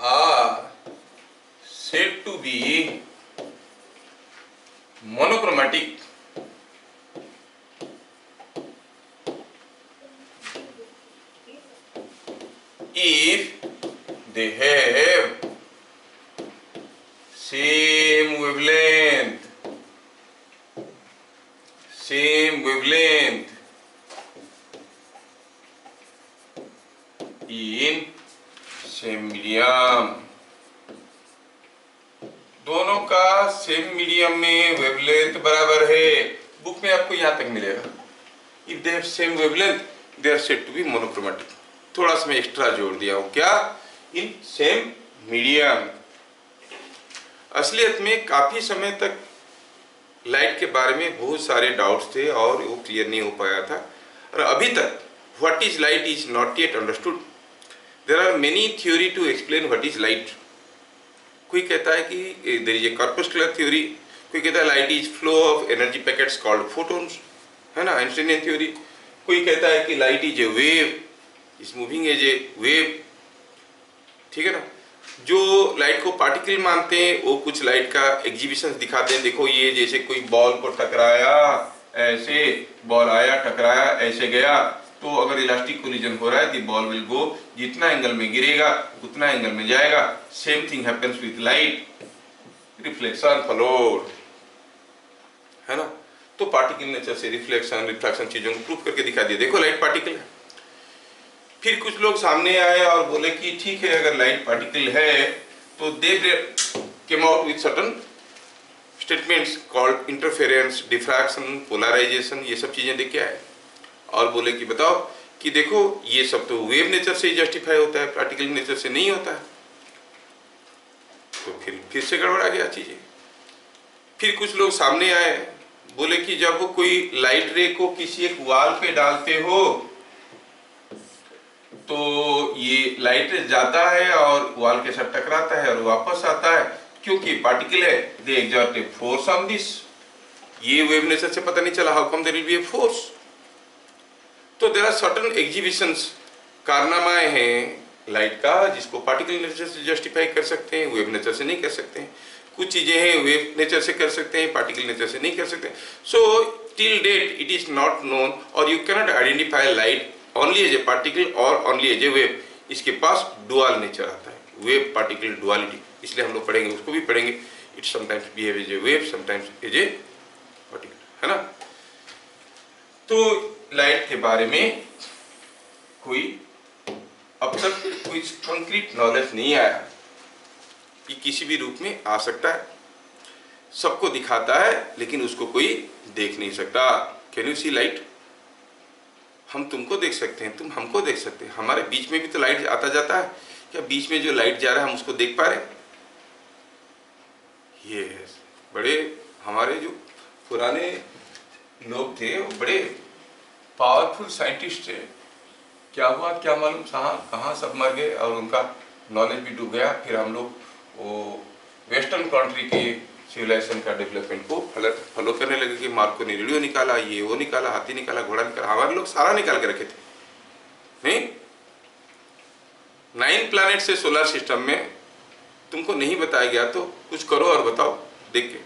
Speaker 1: are said to be monochromatic if they have same wavelength in same medium। दोनों का सेम मीडियम में वेवलेंथ बराबर है। बुक में आपको यहां तक मिलेगा, if they have same wavelength they are said to be monochromatic. थोड़ा सा मैं एक्स्ट्रा जोड़ दिया हूं, क्या? In same medium. असलियत में काफी समय तक लाइट के बारे में बहुत सारे डाउट्स थे और वो क्लियर नहीं हो पाया था, और अभी तक what is light is not yet understood. There are many theory to explain what is light. कोई कहता है कि there is a corpuscular theory, कोई कहता है light is flow of energy packets called photons, है ना, आइंस्टाइनियन थ्योरी। कोई कहता है कि light is a wave, is moving as a wave, ठीक है ना। जो लाइट को पार्टिकल मानते हैं वो कुछ लाइट का एग्जीबिशन दिखाते हैं, देखो ये जैसे कोई बॉल को टकराया, ऐसे बॉल आया टकराया ऐसे गया, तो अगर इलास्टिक कोलिजन हो रहा है द बॉल विल गो, जितना एंगल में गिरेगा उतना एंगल में जाएगा। Same thing happens with light, reflection followed, है ना। तो पार्टिकल नेचर से रिफ्लेक्शन रिफ्रैक्शन चीजों को प्रूव करके दिखा दिया, देखो लाइट पार्टिकल है। फिर कुछ लोग सामने आए और बोले कि ठीक है अगर लाइट पार्टिकल है, तो they came out with certain statements called interference, diffraction, polarization, ये सब चीजें देख के आए और बोले कि बताओ कि देखो ये सब तो वेव नेचर से ही जस्टिफाई होता है, पार्टिकल नेचर से नहीं होता है। तो फिर से गड़बड़ा गया चीजें। फिर कुछ लोग सामने आए, बोले कि जब कोई लाइट रे को किसी एक वाल पे डालते हो तो ये लाइट जाता है और वाल के साथ टकराता है और वापस आता है, क्योंकि पार्टिकल है, they exert a force on this. ये वेव नेचर से पता नहीं चला, how come there will be a force. तो देयर आर सर्टेन एग्जीबिशंस, कारनामाएं हैं लाइट का जिसको पार्टिकल नेचर से जस्टिफाई कर सकते हैं, वेव नेचर से नहीं कर सकते हैं। कुछ चीजें हैं वेव नेचर से कर सकते हैं, पार्टिकल नेचर से नहीं कर सकते। So till date it is not known, और you cannot identify light only as a particle और ओनली एज ए वेव। इसके पास डुअल नेचर आता है, वेव पार्टिकल डुअलिटी, इसलिए हम लोग पढ़ेंगे, उसको भी पढ़ेंगे। It sometimes behave as a wave, sometimes as a particle, है ना। तो लाइट के बारे में कोई अब तक कोई कंक्रीट नॉलेज नहीं आया कि किसी भी रूप में आ सकता है, सबको दिखाता है लेकिन उसको कोई देख नहीं सकता। Can you see light? हम तुमको देख सकते हैं, तुम हमको देख सकते हैं, हमारे बीच में भी तो लाइट आता जाता है, क्या बीच में जो लाइट जा रहा है हम उसको देख पा रहे हैं? ये बड़े हमारे जो पुराने लोग थे वो बड़े पावरफुल साइंटिस्ट थे, क्या हुआ क्या मालूम, कहाँ सब मर गए और उनका नॉलेज भी डूब गया। फिर हम लोग वो वेस्टर्न कंट्री के सिविलाइजेशन का डेवलपमेंट को फॉलो करने लगे कि मार्को ने रेडियो निकाला, ये वो निकाला, हाथी निकाला, घोड़ा निकाला, हमारे लोग सारा निकाल के रखे थे। नहीं, 9 प्लैनेट से सोलर सिस्टम में तुमको नहीं बताया गया तो कुछ करो और बताओ देख के।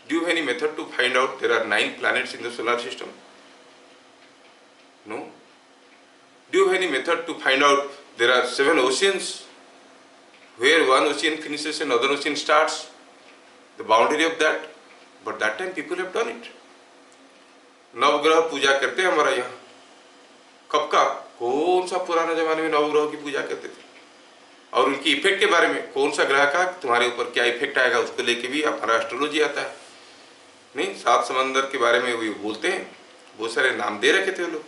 Speaker 1: Do you have any method to find out there are 9 planets in the solar system? No. Do you have any method to find out there are 7 oceans where one ocean finishes and another ocean starts, the boundary of that? But that time people have done it. नवग्रह पूजा करते हैं हमारा यहाँ, कब का, कौन सा पुराने जमाने में नवग्रह की पूजा करते थे, और उनकी इफेक्ट के बारे में, कौन सा ग्रह का तुम्हारे ऊपर क्या इफेक्ट आएगा उसको लेके भी हमारा एस्ट्रोलॉजी आता है। नहीं, 7 समंदर के बारे में वो बोलते हैं, बहुत सारे नाम दे रखे थे वो लोग,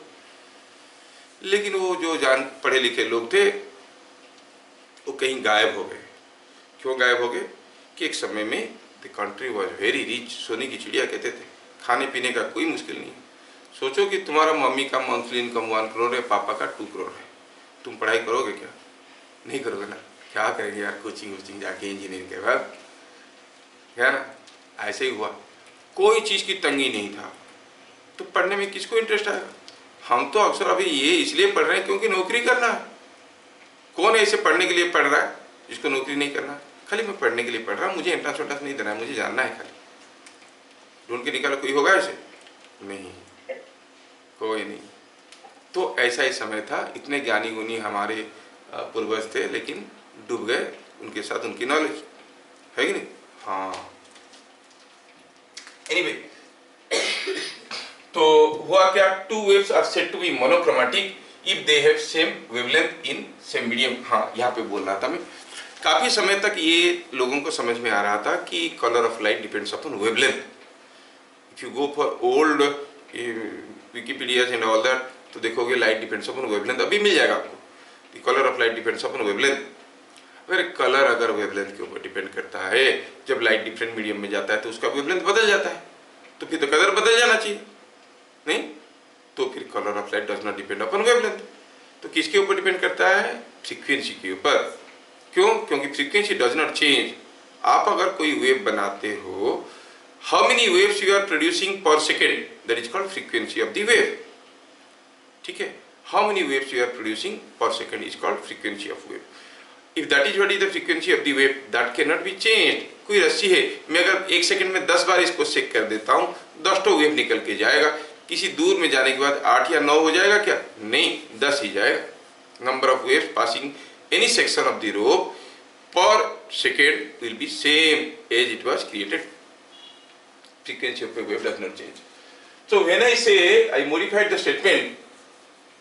Speaker 1: लेकिन वो जो जान पढ़े लिखे लोग थे वो कहीं गायब हो गए। क्यों गायब हो गए? कि एक समय में the country was very rich, सोने की चिड़िया कहते थे, खाने पीने का कोई मुश्किल नहीं। सोचो कि तुम्हारा मम्मी का मंथली इनकम 1 करोड़ है, पापा का 2 करोड़ है, तुम पढ़ाई करोगे क्या? नहीं करोगे ना, क्या करेंगे यार, कोचिंग वोचिंग जाके इंजीनियरिंग के बाद, है ना। ऐसे ही हुआ, कोई चीज़ की तंगी नहीं था, तो पढ़ने में किसको इंटरेस्ट आएगा? हम तो अक्सर अभी ये इसलिए पढ़ रहे हैं क्योंकि नौकरी करना है। कौन ऐसे पढ़ने के लिए पढ़ रहा है जिसको नौकरी नहीं करना? खाली मैं पढ़ने के लिए पढ़ रहा हूँ, मुझे एंट्रेंस वेंट्रेंस नहीं देना है, मुझे जानना है, खाली ढूंढ के निकालो। कोई होगा ऐसे? नहीं, कोई नहीं। तो ऐसा ही समय था, इतने ज्ञानी गुनी हमारे पूर्वज थे, लेकिन डूब गए, उनके साथ उनकी नॉलेज है कि नहीं। हाँ, एनीवे, तो हुआ क्या, 2 waves are said to be monochromatic if they have same wavelength in same medium। हाँ, यहाँ पे बोल रहा था मैं, काफी समय तक ये लोगों को समझ में आ रहा था कि colour of light depends upon wavelength. If you go for old Wikipedia and all that, तो देखोगे लाइट डिपेंड्स अपॉन वेवलेंथ, अभी मिल जाएगा आपको, the colour of light depends upon wavelength. अगर कलर अगर वेवलेंथ के ऊपर डिपेंड करता है, जब लाइट डिफरेंट मीडियम में जाता है तो उसका वेवलेंथ बदल जाता है, तो फिर तो कलर बदल जाना चाहिए, नहीं? तो फिर colour of light does not depend upon wavelength. तो किसके ऊपर डिपेंड करता है? फ्रीक्वेंसी के ऊपर। क्यों? क्योंकि फ्रीक्वेंसी डज नॉट चेंज। आप अगर कोई वेव बनाते हो, how many waves you are producing per second, that is called frequency of the wave. ठीक है, how many waves you are producing per second is called frequency of wave. If that is what is the frequency of the wave, that can not be changed. कोई रस्सी है, मैं अगर 1 सेकंड में 10 बार इसको शेक कर देता हूं, 10 तो वेव निकल के जाएगा। किसी दूर में जाने के बाद 8 या 9 हो जाएगा क्या? नहीं, 10 ही जाएगा। Number of waves passing any section of the rope per second will be same as it was created. Frequency of a wave does not change. So when I say I modified the statement,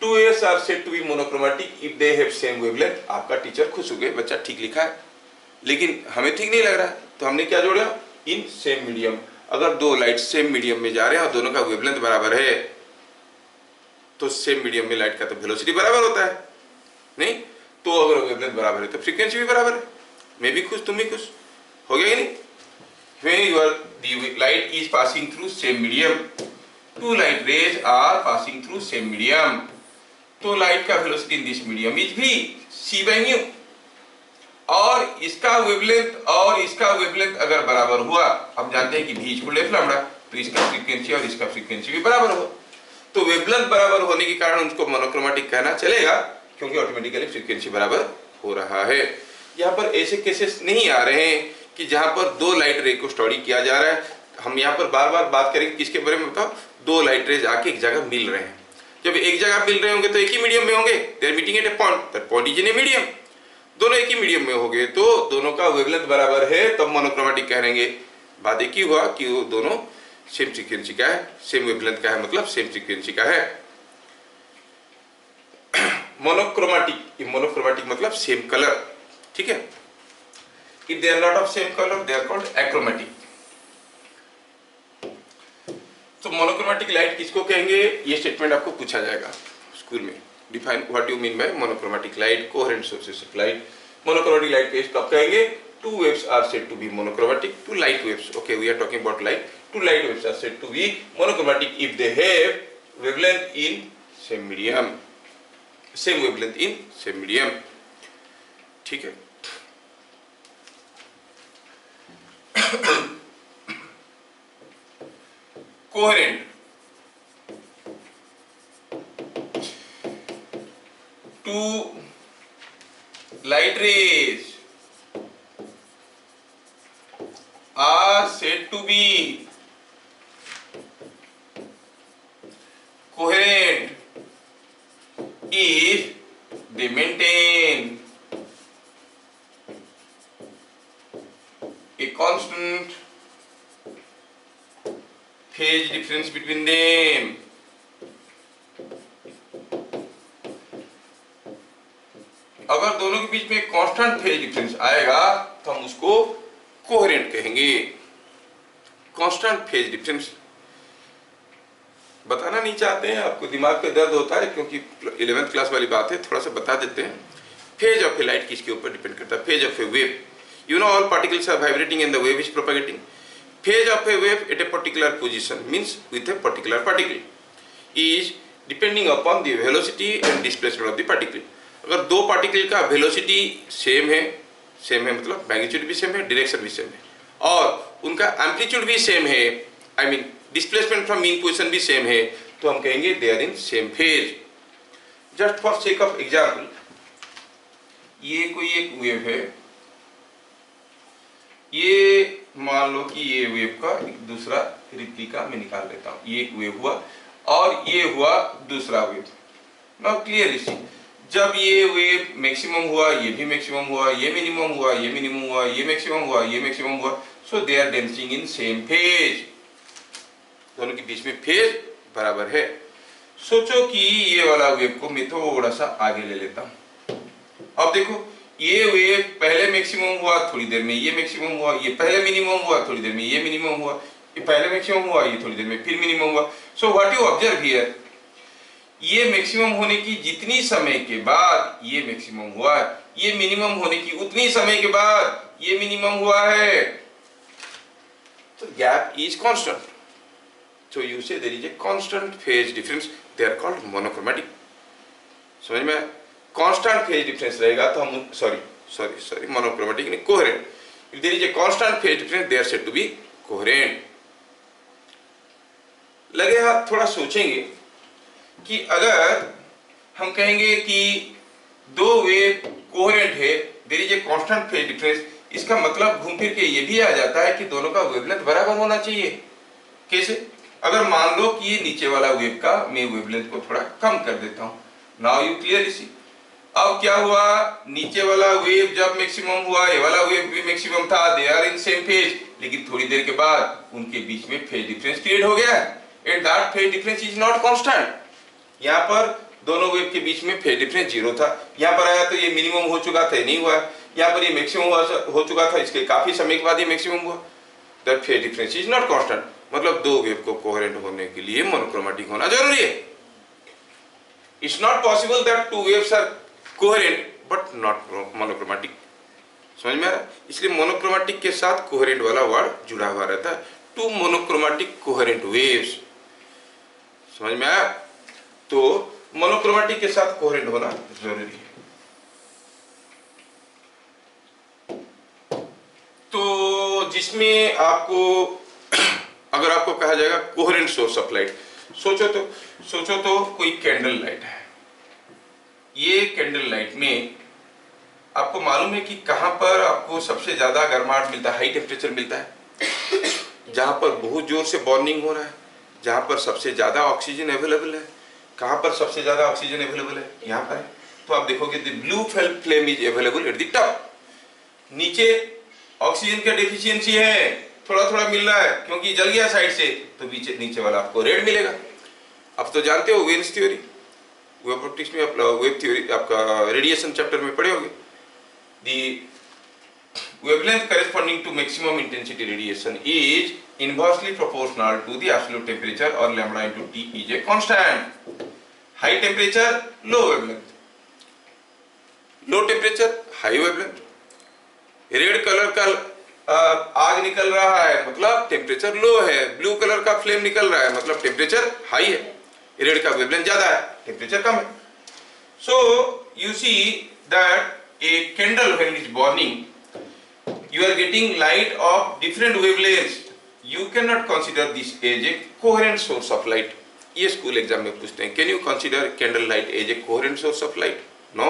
Speaker 1: two waves are said to be monochromatic if they have same wavelength. आपका टीचर खुश हो गए, बच्चा ठीक लिखा है, लेकिन हमें ठीक नहीं लग रहा, तो हमने क्या जोड़ा? इन सेम मीडियम। अगर दो लाइट सेम मीडियम में जा रहे हैं और दोनों का वेवलेंथ बराबर है, तो सेम मीडियम में लाइट का तो वेलोसिटी बराबर होता है, नहीं? तो अगर वेवलेंथ बराबर है तो फ्रीक्वेंसी भी बराबर है। मैं भी खुश, तुम भी खुश, हो गया कि नहीं? When the light is passing through same medium, two light rays are passing through same medium. तो लाइट का velocity in this medium is भी c by mu, और इसका वेवलेंथ अगर बराबर हुआ, हम जानते हैं कि v इक्वल f लैम्डा, तो इसका फ्रीक्वेंसी और इसका फ्रीक्वेंसी भी बराबर हो, तो वेवलेंथ बराबर होने के कारण उसको मोनोक्रोमैटिक कहना चलेगा, क्योंकि ऑटोमेटिकली फ्रीक्वेंसी बराबर हो रहा है। यहाँ पर ऐसे केसेस नहीं आ रहे हैं कि जहाँ पर दो लाइट रे को स्टडी किया जा रहा है। हम यहाँ पर बार बार बात करेंगे किसके बारे में बताओ? दो लाइट रेज आके एक जगह मिल रहे हैं। जब एक जगह मिल रहे होंगे तो एक ही मीडियम में होंगे, they are meeting at a point, that point is in a medium. दोनों एक ही मीडियम में होंगे तो दोनों का वेवलेंथ बराबर है, तब मोनोक्रोमैटिक कहेंगे। बात एक ही हुआ कि वो दोनों सेम फ्रीक्वेंसी का है, सेम वेवलेंथ का है, मतलब सेम फ्रीक्वेंसी का है। मोनोक्रोमैटिक मतलब सेम कलर, ठीक है? If they are not of same color, they are called achromatic. तो मोनोक्रोमैटिक लाइट किसको कहेंगे? ये स्टेटमेंट आपको पूछा जाएगा स्कूल में। Define what you mean by monochromatic light, coherent sources of light. Monochromatic light case कब कहेंगे? Two waves are said to be monochromatic. Two light waves. Okay, we are talking about light. Two light waves are said to be monochromatic if they have wavelength in same medium. Same wavelength in same medium. ठीक है? Coherent. Two light rays are said to be coherent if they maintain a constant phase difference between them. अगर दोनों के बीच में कांस्टेंट फेज डिफरेंस आएगा तो हम उसको कोहेरेंट कहेंगे। कांस्टेंट फेज डिफरेंस बताना नहीं चाहते हैं, आपको दिमाग पे दर्द होता है क्योंकि 11th क्लास वाली बात है, थोड़ा सा बता देते हैं। फेज ऑफ ए लाइट किसके ऊपर डिपेंड करता है? Phase of a wave. You know all particles are vibrating and the wave is propagating. Phase of a wave at a particular position means with a particular particle is depending upon the velocity and displacement of the particle. अगर दो पार्टिकल का वेलोसिटी सेम है मतलब मैग्नीट्यूड भी सेम है, डायरेक्शन भी सेम है, और उनका एम्पलीट्यूड भी सेम है, I mean displacement from mean position भी सेम है, तो हम कहेंगे they are in same phase. Just for sake of example, ये कोई एक वेव है, ये मान लो कि ये वेव का एक दूसरा रिप्लिका मैं निकाल लेता हूँ। ये एक वेव हुआ और ये हुआ दूसरा वेव। नाउ क्लियरली सी, जब ये वेव मैक्सिमम हुआ, ये भी मैक्सिमम हुआ, ये मिनिमम हुआ, ये मिनिमम हुआ, ये मैक्सिमम हुआ, ये मैक्सिमम हुआ, so they are dancing in same phase. दोनों के बीच में फेज बराबर है। सोचो कि ये वाला वेव को मैं थोड़ा सा आगे ले लेता हूँ। अब देखो, ये वेव पहले मैक्सिमम हुआ, थोड़ी देर में ये मैक्सिमम हुआ, ये पहले मिनिमम हुआ, थोड़ी देर में ये मिनिमम हुआ, ये पहले मैक्सिमम हुआ, ये थोड़ी देर में फिर मिनिमम हुआ। So what you observe here, ये मैक्सिमम होने की जितनी समय के बाद ये मैक्सिमम हुआ, ये मिनिमम होने की उतनी समय के बाद ये मिनिमम हुआ है, तो gap is constant. So you say there is a constant phase difference, they are called monochromatic। समझ में? constant phase difference रहेगा तो हम sorry monochromatic नहीं, coherent। if there is a constant phase difference they are said to be coherent। लगे हाथ थोड़ा सोचेंगे कि अगर हम कहेंगे कि दो वेव कोहेरेंट है, there is a constant phase difference, इसका मतलब घूम फिर के ये भी आ जाता है कि दोनों का वेवलेंथ बराबर होना चाहिए। कैसे? अगर मान लो कि ये नीचे वाला वेव का मैं वेवलेंथ को थोड़ा कम कर देता हूं, नाउ यू क्लियरली सी। अब क्या हुआ, नीचे वाला वेव जब मैक्सिमम हुआ, ये वाला वेव भी मैक्सिमम था, they are in same phase, लेकिन थोड़ी देर के बाद उनके बीच में फेज डिफरेंस क्रिएट हो गया and that phase difference is not constant. यहाँ पर दोनों वेव के बीच में फेज डिफरेंस 0 था, यहाँ पर आया तो ये मिनिमम हो चुका था, नहीं हुआ, यहाँ पर ये मैक्सिमम हो चुका था, इसके काफी समय के बाद ये मैक्सिमम हुआ, that phase difference is not constant. मतलब दो वेव को कोहेरेंट होने के लिए मोनोक्रोमेटिक होना जरूरी है। It's not possible that two waves are coherent but not monochromatic. समझ में आ रहा है? इसलिए मोनोक्रोमेटिक के साथ कोहेरेंट वाला वर्ड जुड़ा हुआ रहता है, टू मोनोक्रोमेटिक कोहेरेंट वेव्स। समझ में आया? तो मोनोक्रोमेटिक के साथ कोहेरेंट होना जरूरी है। तो जिसमें आपको अगर आपको कहा जाएगा कोहेरेंट सोर्स ऑफ लाइट, सोचो तो कोई कैंडल लाइट है। ये कैंडल लाइट में आपको मालूम है कि कहां पर आपको सबसे ज्यादा गर्माहट मिलता है, हाई टेम्परेचर मिलता है, जहां पर बहुत जोर से बर्निंग हो रहा है, जहां पर सबसे ज्यादा ऑक्सीजन अवेलेबल है। कहां पर सबसे ज्यादा ऑक्सीजन अवेलेबल है? यहाँ पर है। तो आप देखोगे the blue flame is available at the top. नीचे ऑक्सीजन का डेफिशिएंसी है, थोड़ा थोड़ा मिल रहा है क्योंकि जल गया साइड से, तो नीचे वाला आपको रेड मिलेगा। अब तो जानते हो वेन्स थ्योरी, वेव ऑप्टिक्स में वेव थ्योरी आपका रेडिएशन चैप्टर में पढ़े होगे। दी wavelength corresponding to maximum intensity radiation is inversely proportional to the absolute temperature or lambda into T is a constant। high temperature low wavelength, low temperature high wavelength। Red colour का आग निकल रहा है मतलब टेम्परेचर लो है, ब्लू कलर का फ्लेम निकल रहा है मतलब टेम्परेचर हाई है, रेड का वेवलेंथ ज्यादा है, टेम्परेचर कम है। So you see that a candle when it is burning you are getting light of different wavelengths, you cannot consider this as a coherent source of light। ये स्कूल एग्जाम में पूछते हैं, can you consider candle light as a coherent source of light? No।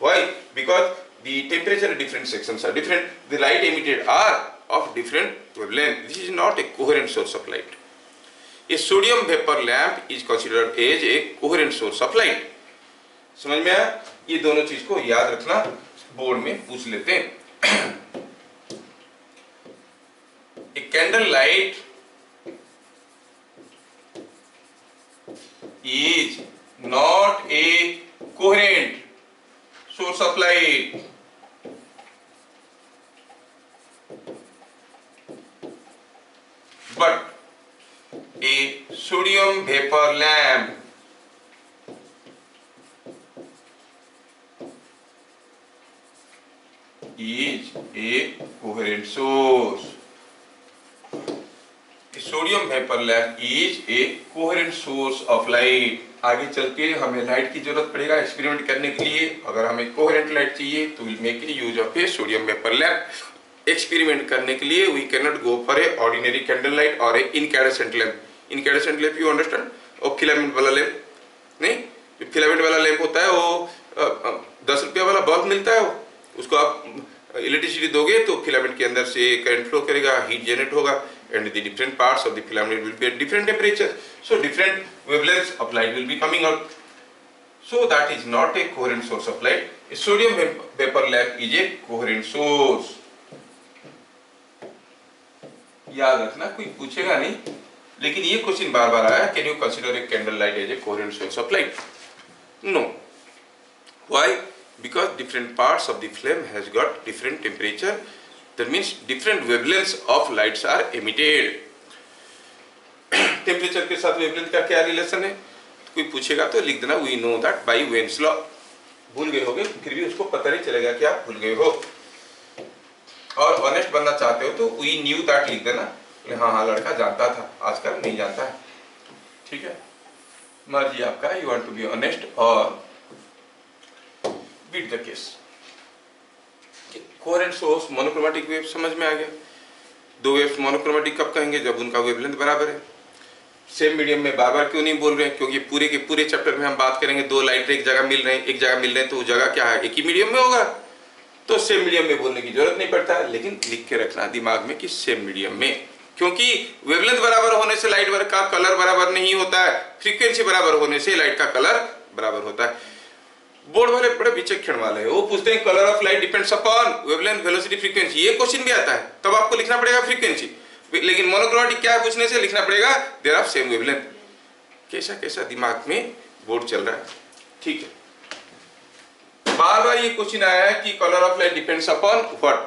Speaker 1: why? Because the temperature at different sections are different, the light emitted are of different wavelength, this is not a coherent source of light। a sodium vapor lamp is considered as a coherent source of light। समझ में आया? ये दोनों चीज को याद रखना, बोर्ड में पूछ लेते हैं। A candle light is not a coherent source of light, but a sodium vapor lamp is a coherent source। Sodium vapour lamp is a coherent source of light. आगे चल के हमें लाइट की जरूरत पड़ेगा एक्सपेरिमेंट करने के लिए, अगर हमें कोहेरेंट लाइट चाहिए तो will make use of a sodium vapour lamp. Experiment करने के लिए we can not go for a ordinary candle light और a incandescent lamp. Incandescent lamp you understand, और फिलामेंट वाला लैम्प नहीं, जो फिलामेंट वाला लैम्प होता है वो 10 रुपया वाला बल्ब मिलता है, वो उसको आप इलेक्ट्रिसिटी दोगे तो फिलामेंट के अंदर से करंट फ्लो करेगा, हीट जनरेट होगा, and the different parts of the filament will be at different temperatures, so different wavelengths of light will be coming out, so that is not a coherent source of light। a sodium vapor lamp is a coherent source। याद रखना, कोई पूछेगा नहीं, लेकिन ये क्वेश्चन बार बार आया, can you consider a candle light as a coherent source of light? No. why? because different parts of the flame has got different temperature, that means different wavelengths of lights are emitted। Temperature के साथ वेवलेंथ का क्या रिलेशन है? कोई पूछेगा तो लिख देना, we know that by Wien's law. भूल गए होगे, फिर भी उसको पता नहीं चलेगा कि आप भूल गए हो। और ऑनेस्ट बनना चाहते हो तो वी न्यू दैट लिख देना, हाँ हाँ लड़का जानता था, आजकल नहीं जानता है। ठीक है, मर्जी आपका, you want to be honest और beat the case. Coherent source monochromatic wave समझ में आ गया। दो वेव्स मोनोक्रोमेटिक कब कहेंगे? जब उनका वेवलेंथ बराबर है। सेम मीडियम में बार बार क्यों नहीं बोल रहे हैं? क्योंकि पूरे के पूरे चैप्टर में हम बात करेंगे दो लाइट एक जगह मिल रहे हैं, एक जगह मिल रहे हैं, तो वो जगह क्या है? एक ही मीडियम में होगा, तो सेम मीडियम में बोलने की जरूरत नहीं पड़ता है। लेकिन लिख के रखना दिमाग में कि सेम मीडियम में, क्योंकि वेवलेंथ बराबर होने से लाइट का कलर बराबर नहीं होता है, फ्रीक्वेंसी बराबर होने से लाइट का कलर बराबर होता है। बोर्ड वाले बड़े विचक्षण वाले हैं, वो पूछते हैं colour of light depends upon wavelength velocity frequency, ये क्वेश्चन भी आता है, तब आपको लिखना पड़ेगा फ्रीक्वेंसी। लेकिन मोनोक्रोमेटिक क्या है पूछने से लिखना पड़ेगा देयर आर सेम वेवलेंथ। कैसा कैसा दिमाग में बोर्ड चल रहा है। ठीक है, बार बार ये क्वेश्चन आया है कि colour of light depends upon what,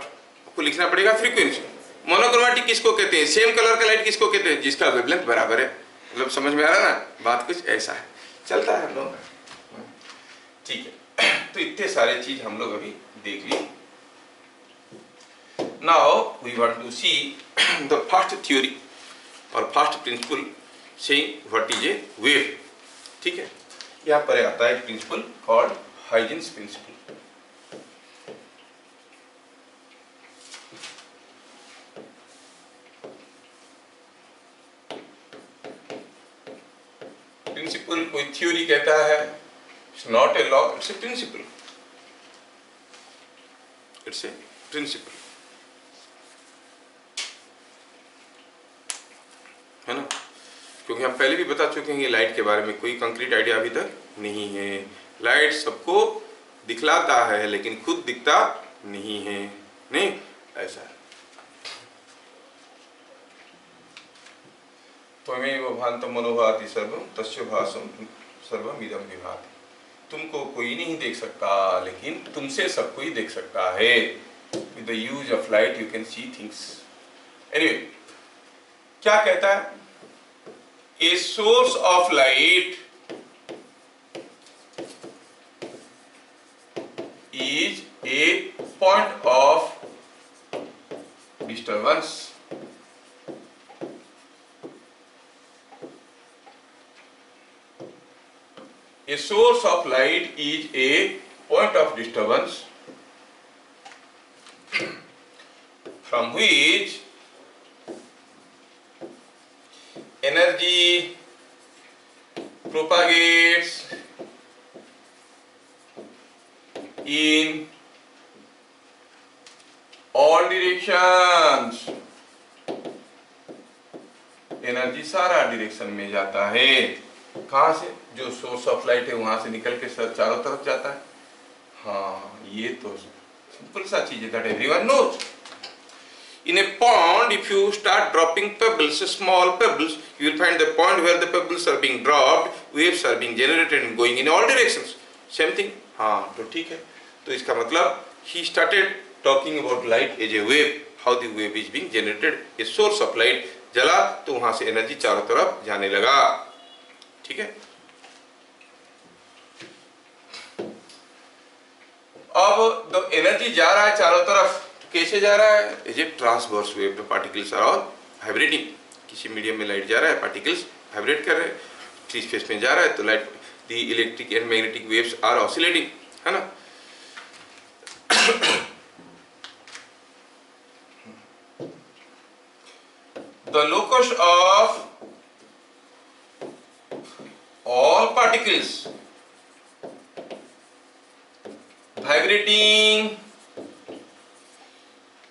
Speaker 1: आपको लिखना पड़ेगा फ्रीक्वेंसी। मोनोक्रोमेटिक किसको कहते हैं? सेम कलर का लाइट किसको कहते हैं? जिसका वेवलेंथ बराबर है। मतलब समझ में आ रहा है ना, बात कुछ ऐसा है, चलता है हम लोग। ठीक है, तो इतने सारे चीज हम लोग अभी देख लिए। Now we want to see the first theory और first principle saying what is a wave. ठीक है, यहाँ पर आता है principle called Huygens principle. Principle कोई थ्योरी कहता है, it's not a law, it's a principle, it's a principle, है ना। क्योंकि हम पहले भी बता चुके हैं लाइट के बारे में कोई कंक्रीट आइडिया अभी तक नहीं है। लाइट सबको दिखलाता है लेकिन खुद दिखता नहीं है, नहीं ऐसा है। त्वमेव भान्तं मनोभाति सर्वं तस्य भासं सर्वम इदं विभाति। तुमको कोई नहीं देख सकता लेकिन तुमसे सब कोई देख सकता है। With the use of light you can see things. Anyway, क्या कहता है? ए source of light is a point of disturbance. A source of light is a point of disturbance from which energy propagates in all directions। Energy सारा डायरेक्शन में जाता है। कहां से? जो सोर्स ऑफ लाइट है वहां से निकल के चारों तरफ जाता है। हाँ, ये तो सिंपल सा चीज है, that everyone knows. In a pond, if you start dropping pebbles, small pebbles, you will find the point where the pebbles are being dropped, waves are being generated and going in all directions. Same thing. हाँ, तो ठीक है। तो इसका मतलब he started talking about light as a wave, how the wave is being generated, a source of light जला तो वहां से एनर्जी चारों तरफ जाने लगा। ठीक है, अब तो एनर्जी जा रहा है चारों तरफ, कैसे जा रहा है? As a transverse wave, the particles are all vibrating. किसी मीडियम में लाइट जा रहा है, पार्टिकल्स वाइब्रेट कर रहे हैं। फ्री स्पेस में जा रहा है तो light, the electric and magnetic waves are oscillating, है ना। The locus of all particles vibrating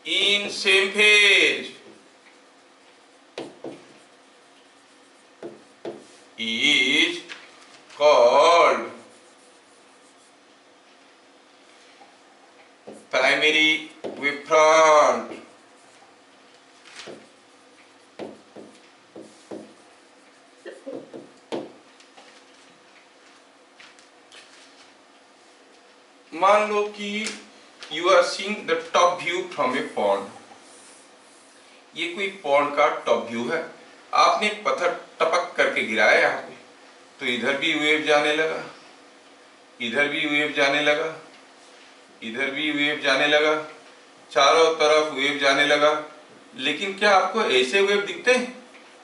Speaker 1: in same phase is called primary wavefront। मान लो कि you are seeing the top view from a pond. ये कोई पॉन्ड का टॉप व्यू है। आपने पत्थर टपक करके गिराया यहाँ पे, तो इधर भी वेव जाने लगा, इधर भी वेव जाने लगा, इधर भी वेव जाने लगा, चारों तरफ वेव जाने लगा। लेकिन क्या आपको ऐसे वेव दिखते हैं?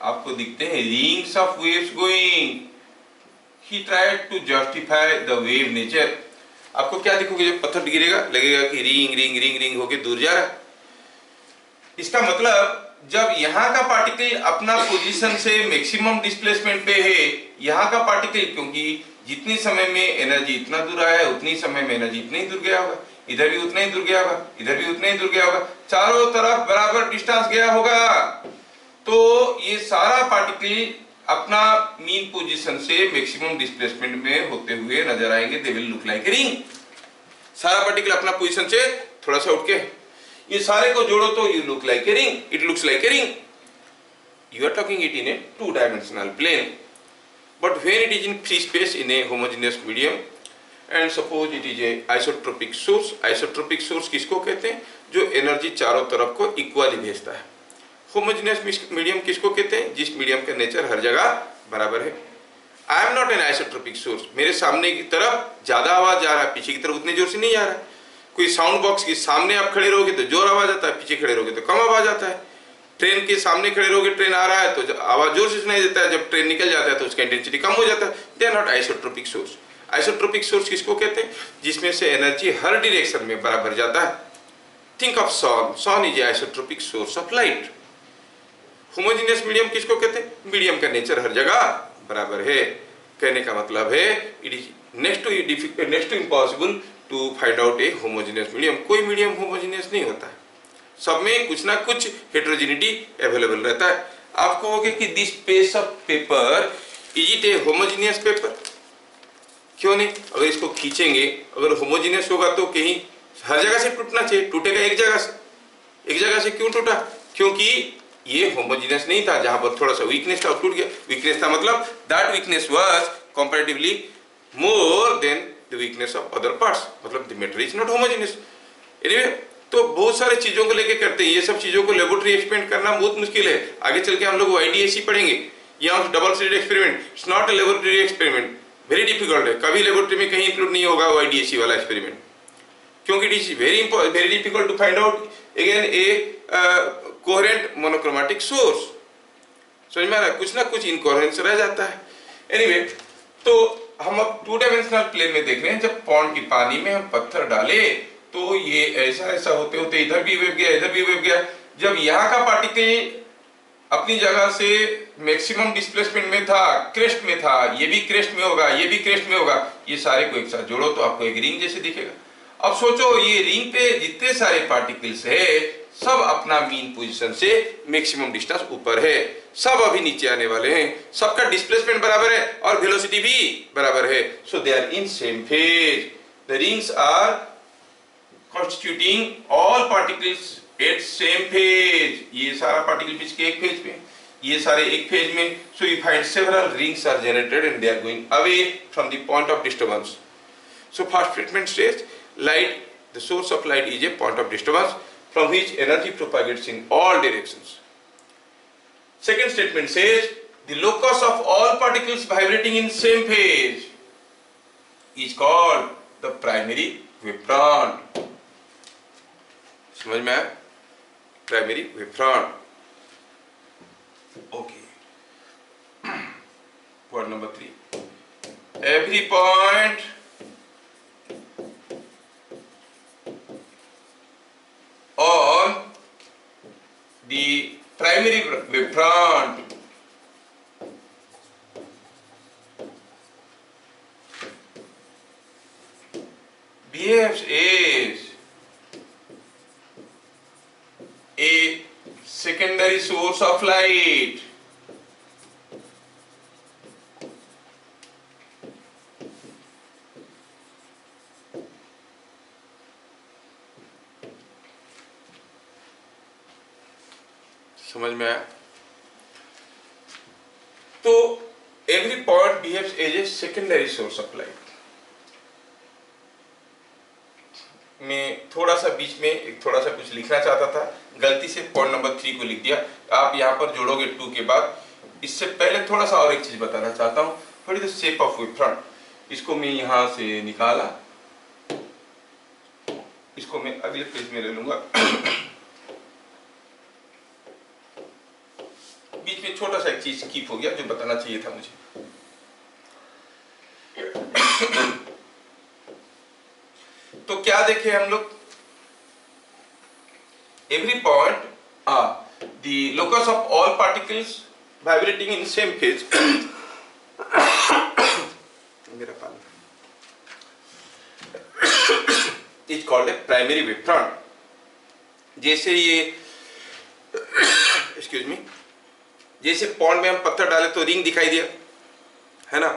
Speaker 1: आपको दिखते हैं rings of waves going. He tried to justify the wave nature. आपको क्या दिखोगे? जब पत्थर गिरेगा लगेगा कि रिंग रिंग रिंग रिंग होके दूर जा रहा है। इसका मतलब जब यहाँ का पार्टिकल अपना पोजीशन से मैक्सिमम डिस्प्लेसमेंट पे है, यहाँ का पार्टिकल, क्योंकि जितनी समय में एनर्जी इतना दूर आया है उतनी समय में एनर्जी इतनी ही दूर गया होगा, इधर भी उतना ही दूर गया होगा, इधर भी उतना ही दूर गया होगा, चारों तरफ बराबर डिस्टेंस गया होगा। तो ये सारा पार्टिकल अपना मीन पोजीशन से मैक्सिमम डिस्प्लेसमेंट में होते हुए नजर आएंगे। They will look like a ring. सारा पार्टिकल अपना पोजीशन से थोड़ा सा उठ के, ये सारे को जोड़ो तो you look like a ring, it looks like a ring. You are talking it in a 2-dimensional plane, but when it is in free space in a homogeneous medium and suppose it is a isotropic source। isotropic source किसको कहते हैं? जो एनर्जी चारों तरफ को इक्वली भेजता है। होमोजेनियस मीडियम किसको कहते हैं? जिस मीडियम का नेचर हर जगह बराबर है। I am not an isotropic source. मेरे सामने की तरफ ज्यादा आवाज जा रहा है, पीछे की तरफ उतने जोर से नहीं आ रहा है। कोई साउंड बॉक्स के सामने आप खड़े रहोगे तो जोर आवाज आता है, पीछे खड़े रहोगे तो कम आवाज आता है। ट्रेन के सामने खड़े रहोगे, ट्रेन आ रहा है तो आवाज जोर से सुनाई देता है, जब ट्रेन निकल जाता है तो उसका इंटेंसिटी कम हो जाता है। They are not isotropic source. Isotropic source किसको कहते हैं? जिसमें से एनर्जी हर डायरेक्शन में बराबर जाता है। Think of sun. Sun is isotropic source of light. Homogeneous medium किसको कहते हैं? मीडियम का नेचर हर जगह बराबर है। कहने का मतलब है it is next to impossible to find out a homogeneous medium. कोई मीडियम होमोजेनियस नहीं होता है, सब में कुछ ना कुछ हेटेरोजेनिटी अवेलेबल रहता है। आप कहोगे कि this piece of paper is it a homogeneous paper? क्यों नहीं? अगर इसको खींचेंगे, अगर होमोजेनियस होगा तो कहीं हर जगह से टूटना चाहिए, टूटेगा एक जगह से। एक जगह से क्यों टूटा? क्योंकि ये होमोजेनियस नहीं था, जहां पर थोड़ा सा वीकनेस था टूट गया। वीकनेस था मतलब that weakness was comparatively more than the weakness of other parts, मतलब the matter is not homogeneous. Anyway, तो बहुत सारे चीजों को लेके करते हैं। ये सब चीजों को लेबोरेटरी एक्सपेरिमेंट करना बहुत मुश्किल है। आगे चल के हम लोग YDAC पढ़ेंगे, या double slit experiment. It's not a laboratory experiment, very difficult है। कभी लेबोरेटरी में कहीं इंक्लूड नहीं होगा YDAC वाला एक्सपेरिमेंट, क्योंकि it is very difficult to find out again a coherent monochromatic source. समझ में आ रहा है? कुछ ना कुछ इनकोहेरेंस रह जाता है। एनीवे, तो हम अब 2-dimensional प्लेन में देख रहे हैं। जब पॉन्ड की पानी में हम पत्थर डाले तो ये ऐसा होते होते इधर भी वेव गया, इधर भी वेव गया। जब यहाँ का पार्टिकल अपनी जगह से मैक्सिमम डिस्प्लेसमेंट में था, क्रेस्ट में था, ये भी क्रेस्ट में होगा, ये भी क्रेस्ट में होगा, ये सारे को एक साथ जोड़ो तो आपको एक रिंग जैसे दिखेगा। अब सोचो, ये रिंग पे जितने सारे पार्टिकल्स है सब अपना मीन पोजीशन से मैक्सिमम डिस्टेंस ऊपर है, सब अभी नीचे आने वाले हैं, सबका डिस्प्लेसमेंट बराबर है और वेलोसिटी भी बराबर है। So they are in same phase. The rings are constituting all particles at same phase. ये सारा पार्टिकल बीच के एक फेज में, ये सारे एक फेज में। So you find several rings are generated and they are going away from the point of disturbance. So first statement says light, the source of light is a point of disturbance from which energy propagates in all directions. Second statement says the locus of all particles vibrating in same phase is called the primary wavefront. समझ में आया? Primary wavefront. Okay. Point number 3. Every point on the primary wavefront behaves as a secondary source of light. समझ में आया? तो every point behaves as a secondary source of light. मैं थोड़ा सा बीच में एक थोड़ा सा कुछ लिखना चाहता था, गलती से पॉइंट नंबर 3 को लिख दिया। आप यहाँ पर जोड़ोगे 2 के बाद। इससे पहले थोड़ा सा और एक चीज बताना चाहता हूँ। What is the shape of wave front? इसको मैं यहाँ से निकाला, इसको मैं अगले पेज में ले लूंगा। बीच में छोटा सा एक चीज स्किप हो गया जो बताना चाहिए था मुझे। तो क्या देखे हम लोग, every point the locus of all particles vibrating in same phase मेरा पानी is called a primary wave front। जैसे ये excuse me, जैसे पॉन्ड में हम पत्थर डाले तो रिंग दिखाई दिया है ना।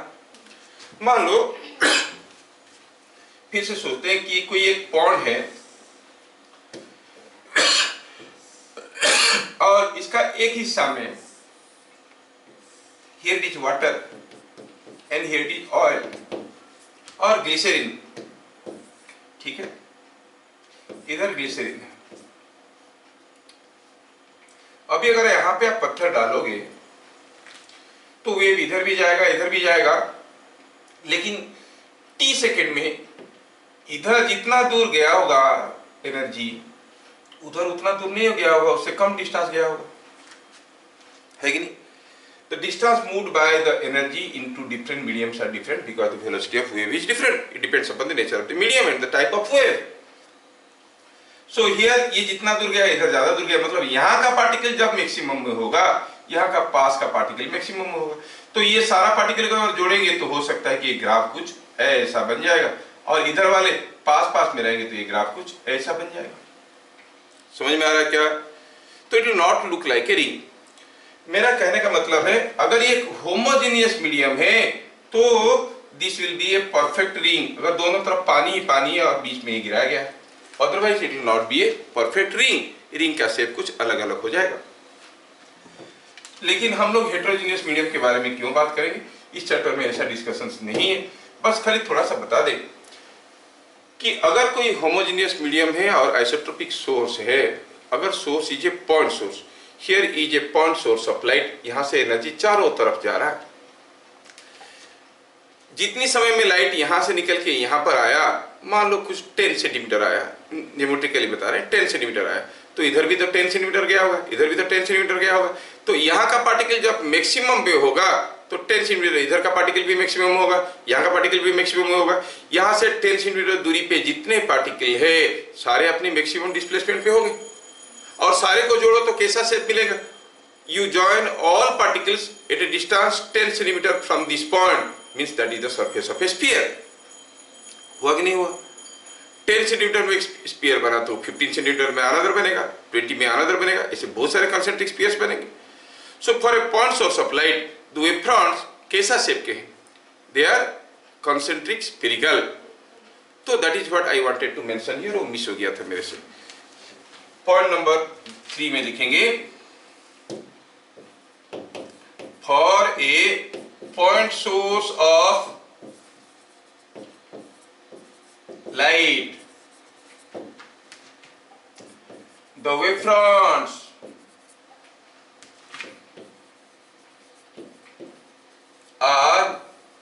Speaker 1: मान लो फिर से सोचते हैं कि कोई एक पॉन्ड है और इसका एक हिस्सा में here it is water and here it is oil और ग्लिसरीन, ठीक है, इधर ग्लिसरीन है। अभी अगर यहाँ पे आप पत्थर डालोगे तो वेव इधर भी जाएगा इधर भी जाएगा, लेकिन टी सेकेंड में इधर जितना दूर गया होगा एनर्जी उधर उतना दूर नहीं गया होगा, उससे कम डिस्टेंस गया होगा, है कि नहीं। The distance moved by the energy into different mediums are different because the velocity of wave is different. It depends upon the nature of the medium and the type of wave. So here ये जितना दूर गया इधर ज्यादा दूर गया, मतलब यहाँ का पार्टिकल जब मैक्सिमम में होगा यहाँ का पास का पार्टिकल मैक्सिमम में होगा। तो ये सारा पार्टिकल को अगर जोड़ेंगे तो हो सकता है कि ये ग्राफ कुछ ऐसा बन जाएगा, और इधर वाले पास पास में रहेंगे तो ये ग्राफ कुछ ऐसा बन जाएगा। समझ में आ रहा है क्या? तो it will not look like a ring. मेरा कहने का मतलब है अगर ये एक होमोजेनियस मीडियम है तो this will be a perfect ring, अगर दोनों तरफ पानी ही पानी है और बीच में ही गिराया गया है, otherwise it will not be a perfect ring. Ring का शेप कुछ अलग अलग हो जाएगा। लेकिन हम लोग हेटेरोजेनियस मीडियम के बारे में क्यों बात करेंगे, इस चैप्टर में ऐसा डिस्कशन नहीं है। बस खाली थोड़ा सा बता दें कि अगर कोई होमोजेनियस मीडियम है और आइसोट्रोपिक सोर्स है, अगर source is a point source, here is a point source of light, यहां से एनर्जी चारों तरफ जा रहा है। जितनी समय में लाइट यहां से निकल के यहां पर आया, मान लो कुछ 10 सेंटीमीटर आया, न्यूमेट्रिकली बता रहे हैं 10 सेंटीमीटर आया, तो इधर भी तो 10 सेंटीमीटर गया होगा, इधर भी तो 10 सेंटीमीटर गया होगा। तो यहाँ का पार्टिकल जब मैक्सिमम पे होगा तो 10 सेंटीमीटर इधर का पार्टिकल भी मैक्सिमम होगा, यहाँ का पार्टिकल भी मैक्सिमम होगा। यहाँ से 10 सेंटीमीटर दूरी पे जितने पार्टिकल है सारे अपनी मैक्सिमम डिस्प्लेसमेंट पे होंगे, और सारे को जोड़ो तो कैसा शेप मिलेगा। You join all particles at a distance 10 centimetre from this point, means that is the surface of a sphere. हुआ कि नहीं हुआ? 10 सेंटीमीटर में स्फीयर बना तो 15 सेंटीमीटर में अनदर बनेगा, 20 में अनदर बनेगा, ऐसे बहुत सारे कंसेंट्रिक स्फीयर्स बनेंगे। So for a point source of light the wave fronts कैसा शेप के हैं? They are concentric spherical. तो that is what I wanted to mention here, वो मिस हो गया था मेरे से। पॉइंट नंबर 3 में लिखेंगे, for a point source of light the wave fronts are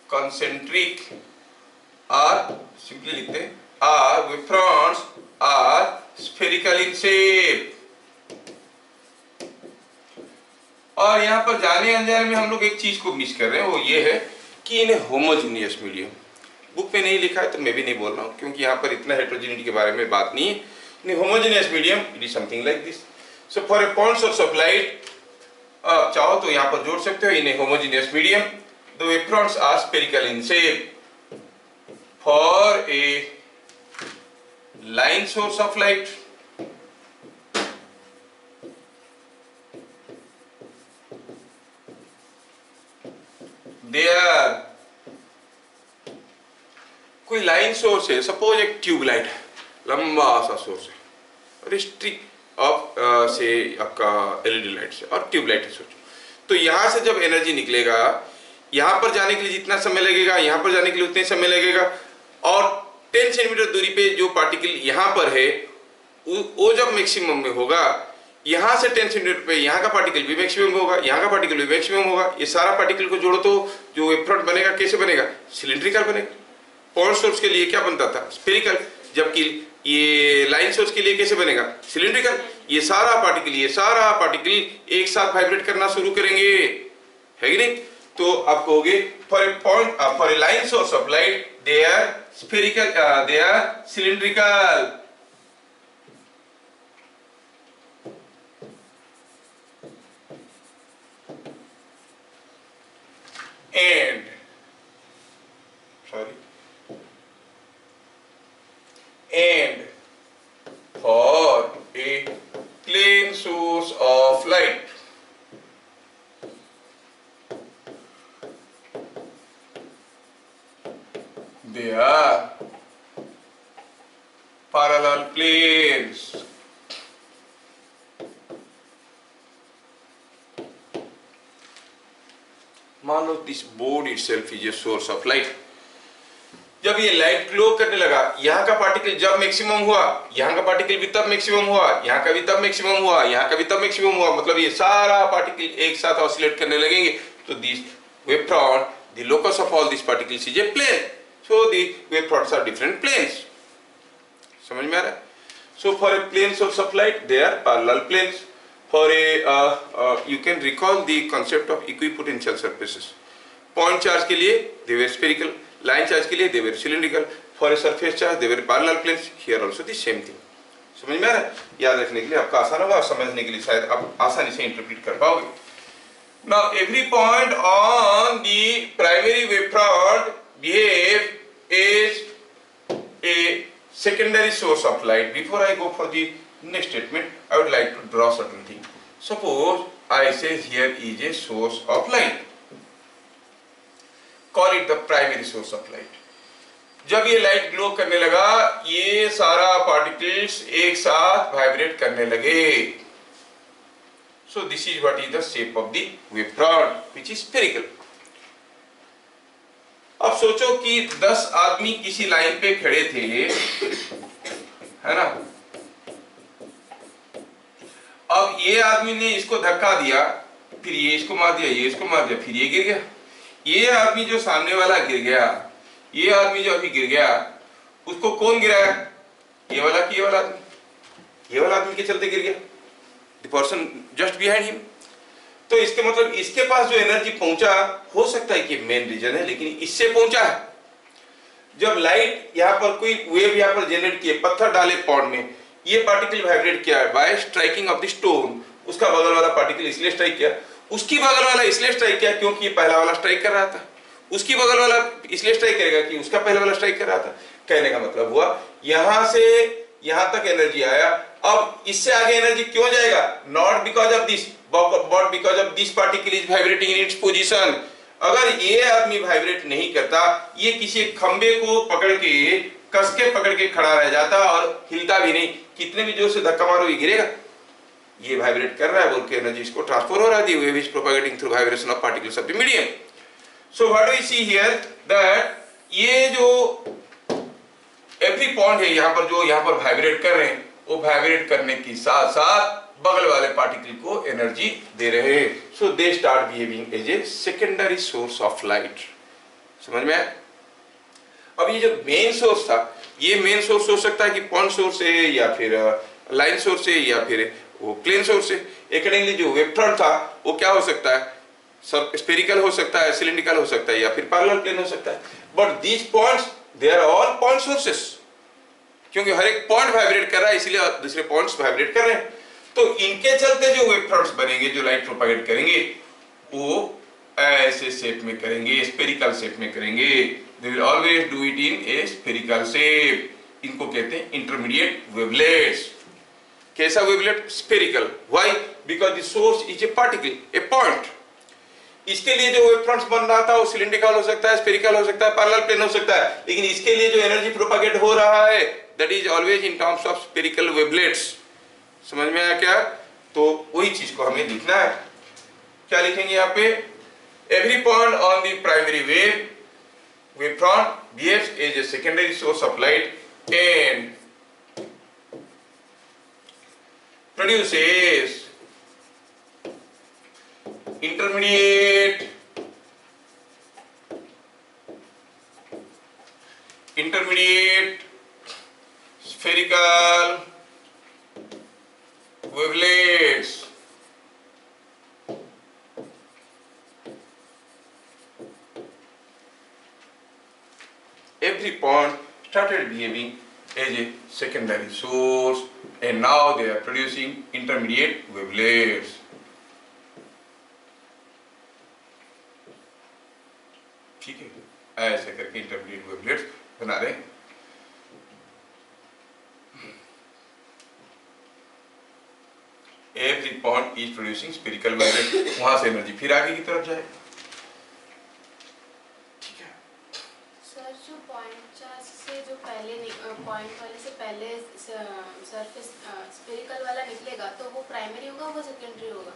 Speaker 1: concentric, or simply लिखते हैं are wave fronts are spherical in shape। और यहाँ पर जाने अनजाने में हम लोग एक चीज को मिस कर रहे हैं, वो ये है कि इन्हें होमोजेनियस मीडियम, बुक में नहीं लिखा है तो मैं भी नहीं बोल रहा हूँ क्योंकि यहाँ पर इतना हेटेरोजेनिटी के बारे में बात नहीं है। In homogeneous medium it is something like this. So for a point source of light, आप चाहो तो यहाँ पर जोड़ सकते हो, in a homogeneous medium the wave fronts are spherical in shape. For a line source of light they are, कोई लाइन सोर्स है, सपोज एक ट्यूबलाइट है, लंबा सा सोर्स है, रिस्ट्रिक ऑफ से आपका एलईडी लाइट से और ट्यूबलाइट है सोचो। तो यहाँ से जब एनर्जी निकलेगा, यहाँ पर जाने के लिए जितना समय लगेगा यहाँ पर जाने के लिए उतने समय लगेगा, और 10 सेंटीमीटर दूरी पे जो पार्टिकल यहाँ पर है वो जब मैक्सिमम में होगा, यहाँ से 10 सेंटीमीटर पे यहाँ का पार्टिकल भी मैक्सिमम होगा, यहाँ का पार्टिकल भी मैक्सिमम होगा। ये सारा पार्टिकल को जोड़ो तो जो वेव फ्रंट बनेगा कैसे बनेगा? सिलिंड्रिकल बनेगा। पॉइंट सोर्स के लिए क्या बनता था, स्फेरिकल, जबकि ये लाइन सोर्स के लिए कैसे बनेगा, सिलिंड्रिकल। ये सारा पार्टिकल एक साथ वाइब्रेट करना शुरू करेंगे, है कि नहीं। तो आप कहोगे for a line source of light they are spherical, they are cylindrical. And for a plane source of light, they are parallel planes. मान लो this board itself is a source of light. जब ये लाइट ग्लो करने लगा, यहाँ का पार्टिकल जब मैक्सिमम हुआ, यहाँ का पार्टिकल भी तब मैक्सिमम हुआ, यहाँ का भी तब मैक्सिमम हुआ, यहाँ का भी तब मैक्सिमम हुआ, मतलब ये सारा पार्टिकल एक साथ ऑसिलेट करने लगेंगे। तो this wave front, the locus of all this particles is a plane, so the wave fronts are different planes. समझ में आ रहा है? So for a plane source of light they are parallel planes. For you can recall the concept of equipotential surfaces. Point charge के लिए they were spherical, line charge के लिए they were cylindrical. For a surface charge they were parallel planes. Here also the same thing. समझ में आ रहा है? याद रखने के लिए आपका आसान होगा और समझने के लिए शायद आप आसानी से इंटरप्रेट कर पाओगे। Now every point on the primary wavefront behave as a secondary source of light. Before I go for the next statement, I would like to draw certain thing. Suppose I say here is a source of light. Call it the primary source of light. जब ये लाइट ग्लो करने लगा, ये सारा पार्टिकल्स एक साथ वाइब्रेट करने लगे। So this is what is the shape of the wavefront, which is spherical. अब सोचो कि 10 आदमी किसी लाइन पे खड़े थे, है ना। अब ये आदमी ने इसको धक्का दिया, फिर ये इसको मार दिया, ये इसको मार दिया, फिर ये गिर गया। ये आदमी जो सामने वाला गिर गया, ये आदमी जो अभी गिर गया, उसको कौन गिराया, ये वाला कि ये वाला आदमी? ये वाला आदमी के चलते गिर गया, the person just behind him. तो इसके मतलब इसके पास जो एनर्जी पहुंचा, हो सकता है कि मेन रीजन है, लेकिन इससे पहुंचा है। जब लाइट यहाँ पर कोई वेव यहाँ पर जनरेट किए, पत्थर डाले पॉन्ड में, ये पार्टिकल वाइब्रेट किया bye striking off the stone, उसका बगल वाला पार्टिकल इसलिए स्ट्राइक किया, उसकी बगल वाला इसलिए स्ट्राइक किया क्योंकि ये पहला वाला स्ट्राइक कर रहा था, उसकी बगल वाला इसलिए स्ट्राइक करेगा कि उसका पहला वाला स्ट्राइक कर रहा था। कहने का मतलब हुआ यहां से यहां तक एनर्जी आया, अब इससे आगे एनर्जी क्यों जाएगा? Not because of this, but because of this particle is vibrating in its position. अगर ये आदमी वाइब्रेट नहीं करता, ये किसी खंबे को पकड़ के कस के पकड़ के खड़ा रह जाता और हिलता भी नहीं, कितने भी जोर से धक्का मारो ये गिरेगा। ये वाइब्रेट कर रहा है बोल के एनर्जी इसको ट्रांसफर हो रहा है, wave is propagating through vibration of particles of the medium. So what we see here that ये जो एवरी पॉइंट है यहाँ पर जो यहाँ पर वाइब्रेट कर रहे हैं, वो वाइब्रेट करने के साथ साथ बगल वाले पार्टिकल को एनर्जी दे रहे हैं। So they start behaving as a secondary source of light. समझ में आया? अब ये जो मेन सोर्स था, ये मेन सोर्स हो सकता है कि पॉइंट सोर्स है या फिर लाइन सोर्स है या फिर वो प्लेन सोर्स है। अकॉर्डिंगली जो वेव फ्रंट था वो क्या हो सकता है, सब स्फेरिकल हो सकता है, सिलिंड्रिकल हो सकता है या फिर पैरेलल प्लेन हो सकता है। But these points they are all point sources, क्योंकि हर एक पॉइंट वाइब्रेट कर रहा है, इसलिए दूसरे पॉइंट्स वाइब्रेट कर रहे हैं। तो इनके चलते जो वेव फ्रंट्स बनेंगे, जो लाइट प्रोपेगेट करेंगे, वो ऐसे शेप में करेंगे, स्फेरिकल शेप में करेंगे। They will always do it in a spherical shape. इनको कहते हैं intermediate wavelets. कैसा wavelet? Spherical. Why? Because the source is a particle, a point. इसके लिए जो वेव फ्रंट्स बन रहा था वो सिलिंड्रिकल हो सकता है, स्फेरिकल हो सकता है, पैरेलल प्लेन हो सकता है, लेकिन इसके लिए जो एनर्जी प्रोपेगेट हो रहा है that is always in terms of spherical wavelets. समझ में आया क्या? तो वही चीज को हमें लिखना है। क्या लिखेंगे यहाँ पे? Every point on the primary wavefront behaves as a secondary source of light and produces intermediate intermediate spherical wavelets. Every point started behaving as a secondary source and now they are producing intermediate wavelets. ठीक है, ऐसे करके इंटरमीडिएट वेवलेट्स बना रहे हैं। Every point is producing spherical wavelet, वहां से एनर्जी फिर आगे की तरफ जाए। ठीक है
Speaker 2: सर, जो पॉइंट चार्ज से जो पहले पॉइंट वाले से पहले सरफेस स्फेरिकल वाला निकलेगा तो वो प्राइमरी होगा, वो सेकेंडरी होगा?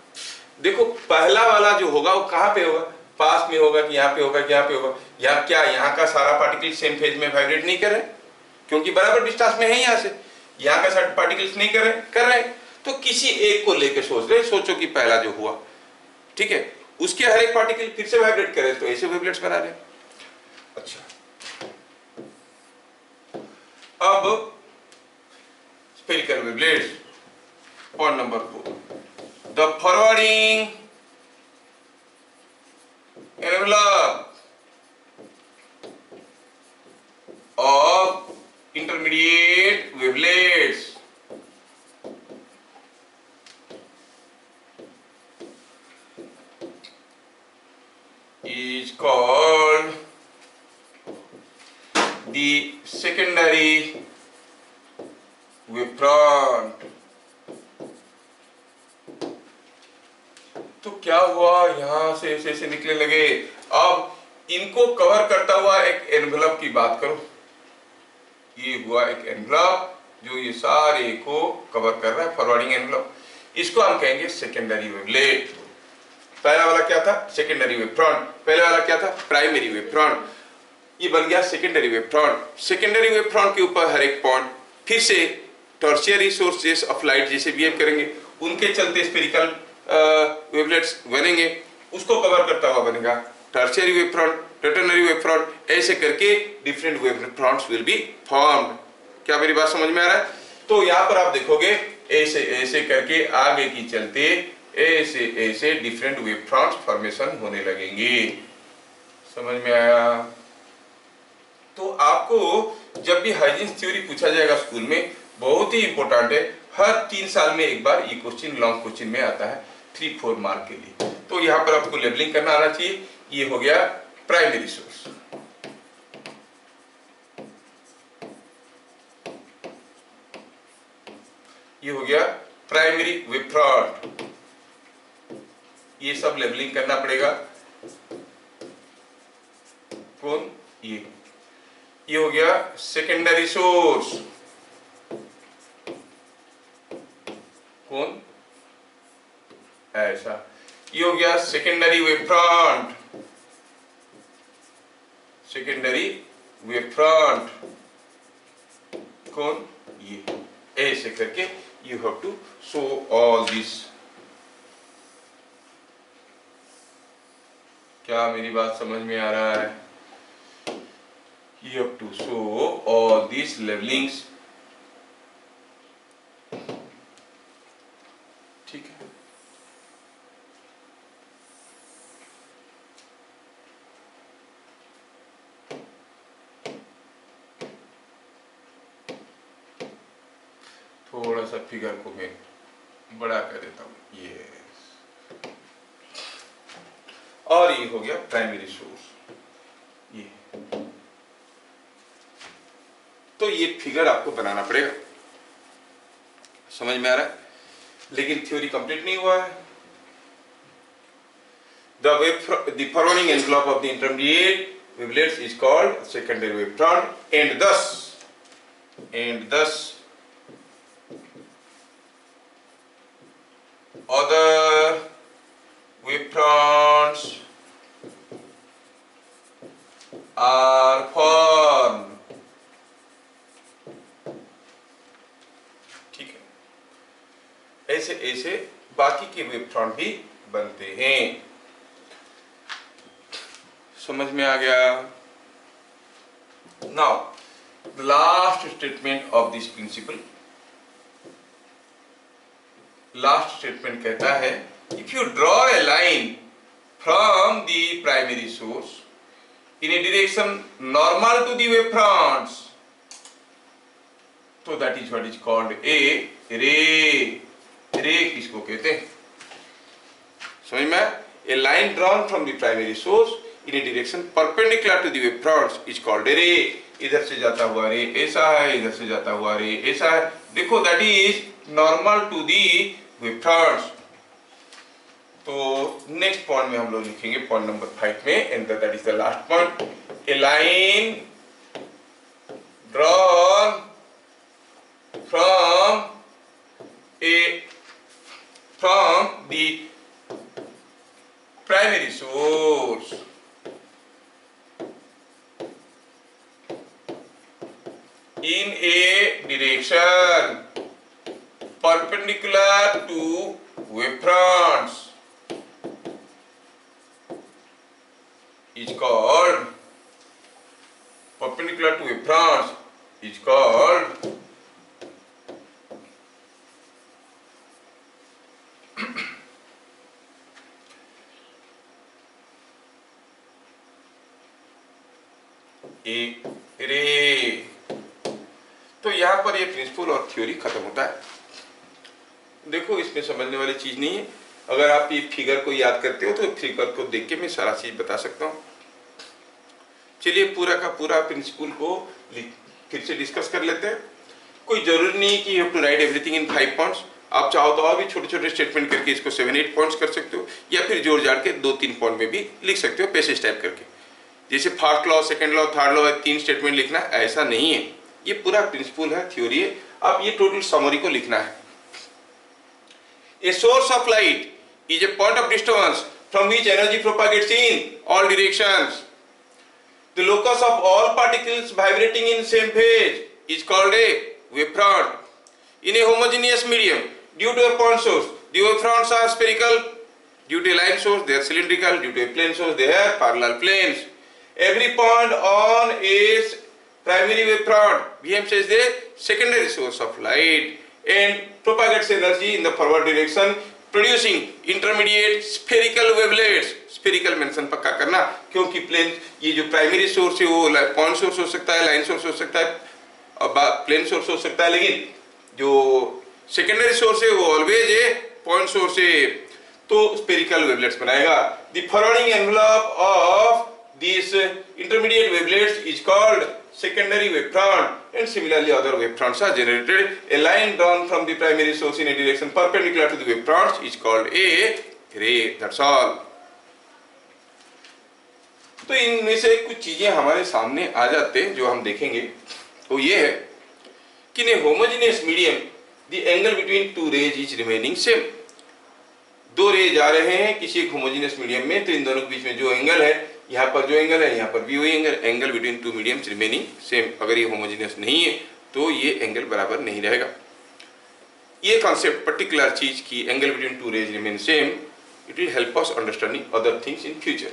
Speaker 1: देखो, पहला वाला जो होगा वो कहाँ पे होगा? पास में होगा कि यहाँ पे होगा कि यहाँ पे होगा? या क्या यहाँ का सारा पार्टिकल सेम फेज में वाइब्रेट नहीं कर रहे? क्योंकि बराबर डिस्टेंस में है यहाँ से। यहाँ का सारे पार्टिकल्स नहीं कर रहे तो किसी एक को लेके सोच रहे। सोचो कि पहला जो हुआ, ठीक है, उसके हर एक पार्टिकल फिर से वाइब्रेट करे तो ऐसे वेवलेट्स बना रहे। अच्छा, अब spherical wavelets, point number 4, the forwarding envelope of intermediate wavelets is called the secondary wavefront. तो क्या हुआ, यहां से ऐसे निकलने लगे। अब इनको कवर करता हुआ एक एनवेलप की बात करो। ये हुआ एक एनवेलप जो ये सारे को कवर कर रहा है, फॉरवर्डिंग एनवेलप। इसको हम कहेंगे सेकेंडरी वेवलेट। पहला वाला क्या था? Secondary wavefront. पहला वाला क्या था? Primary wavefront. ये बन गया सेकेंडरी वेवफ्रंट। सेकेंडरी वेवफ्रंट के ऊपर हर एक पॉइंट फिर से टर्शियरी सोर्सेस ऑफ लाइट जैसे बिहेव करेंगे, उनके चलते स्फेरिकल वेवलेट्स बनेंगे, उसको कवर करता हुआ बनेगा टर्शियरी वेवफ्रंट, टर्टियरी वेवफ्रंट। ऐसे करके डिफरेंट वेवफ्रंट्स विल बी फॉर्म्ड। क्या मेरी बात समझ में आ रहा है? तो यहाँ पर आप देखोगे ऐसे ऐसे करके आगे की चलते ऐसे ऐसे डिफरेंट वेवफ्रंट्स फॉर्मेशन होने लगेंगे। समझ में आया? तो आपको जब भी हाइजेंस थ्योरी पूछा जाएगा स्कूल में, बहुत ही इंपॉर्टेंट है। हर 3 साल में एक बार ये क्वेश्चन लॉन्ग क्वेश्चन में आता है 3-4 मार्क के लिए। तो यहाँ पर आपको लेबलिंग करना आना चाहिए। ये हो गया प्राइमरी सोर्स, ये हो गया प्राइमरी वेवफ्रंट। ये सब लेबलिंग करना पड़ेगा। कौन? ये हो गया सेकेंडरी सोर्स। कौन? ऐसा। ये हो गया सेकेंडरी वेवफ्रंट। सेकेंडरी वेवफ्रंट कौन? ये। ऐसे करके you have to show all this. क्या मेरी बात समझ में आ रहा है? You have to show all these labelings. ठीक है। थोड़ा सा फिगर को मैं बड़ा कर देता हूं। ये और ये हो गया प्राइमरी सोर्स। ये तो ये फिगर आपको बनाना पड़ेगा। समझ में आ रहा है? लेकिन थ्योरी कंप्लीट नहीं हुआ है। The following envelope of the intermediate wavelets is called secondary wavefront, and thus other wavefronts are formed. ठीक है। ऐसे ऐसे बाकी के वेवफ्रंट भी बनते हैं। समझ में आ गया? Now the last statement of this principle. Last statement कहता है, if you draw a line from the primary source in a direction normal to the wavefronts, so that is what is called a ray. ray किसको कहते हैं? समझ में? A line drawn from the primary source in a direction perpendicular to the wavefronts is called a ray. इधर से जाता हुआ रे ऐसा है, इधर से जाता हुआ रे ऐसा है. देखो, that is normal to the wavefronts. तो नेक्स्ट पॉइंट में हम लोग लिखेंगे पॉइंट नंबर 5 में, and that is the last point. A line drawn from the primary source in a direction perpendicular to wavefronts is called perpendicular to wavefronts is called ए रे. तो यहाँ पर ये प्रिंसिपल और थ्योरी खत्म होता है. देखो, इसमें समझने वाली चीज नहीं है. अगर आप ये फिगर को याद करते हो तो फिगर को देख के मैं सारा चीज बता सकता हूँ. चलिए पूरा का पूरा प्रिंसिपल को फिर से डिस्कस कर लेते हैं. कोई जरूरी नहीं कि you have to write everything in 5 points. आप चाहो तो और भी छोटे छोटे स्टेटमेंट करके इसको 7-8 पॉइंट्स कर सकते हो, या फिर जोड़ जाड़ के 2-3 पॉइंट में भी लिख सकते हो पैसेज टाइप करके. जैसे first law, second law, third law 3 statement लिखना, ऐसा नहीं है. ये पूरा प्रिंसिपल है, थ्योरी है. अब ये टोटल समरी को लिखना है. A source of light is a point of disturbance from which energy propagates in all directions. The locus of all particles vibrating in same phase is called a wavefront. In a homogeneous medium, due to a point source, the wavefronts are spherical. Due to a line source, they are cylindrical. Due to a plane source, they are parallel planes. Every point on a primary wavefront behaves as the secondary source of light and propagates energy in the forward direction, producing intermediate spherical wavelets. Spherical mention पक्का करना, क्योंकि प्लेन, ये जो प्राइमरी सोर्स है वो पॉइंट सोर्स हो सकता है, लाइन सोर्स हो सकता है, प्लेन सोर्स हो सकता है, लेकिन जो सेकेंडरी सोर्स है वो ऑलवेज है पॉइंट सोर्स है. तो स्फेरिकल वेवलेट्स बनाएगा. The forwarding envelope of this intermediate wavelets is called secondary wavefront, and similarly other wavefronts are generated. A line drawn from the primary source in a direction perpendicular to the wavefronts is called a ray. That's all. तो इनमें से कुछ चीजें हमारे सामने आ जाते हैं जो हम देखेंगे. तो ये है कि in a homogeneous medium the angle between two rays is remaining same. दो रे जा रहे हैं किसी एक होमोजेनियस मीडियम में, तो इन दोनों के बीच में जो एंगल है, यहाँ पर जो एंगल है, यहाँ पर भी वही angle between to mediums remaining same. अगर ये होमोजेनियस नहीं है तो ये एंगल बराबर नहीं रहेगा. ये कॉन्सेप्ट पर्टिकुलर चीज की angle between two rays remain same, it will help us understanding other things in future.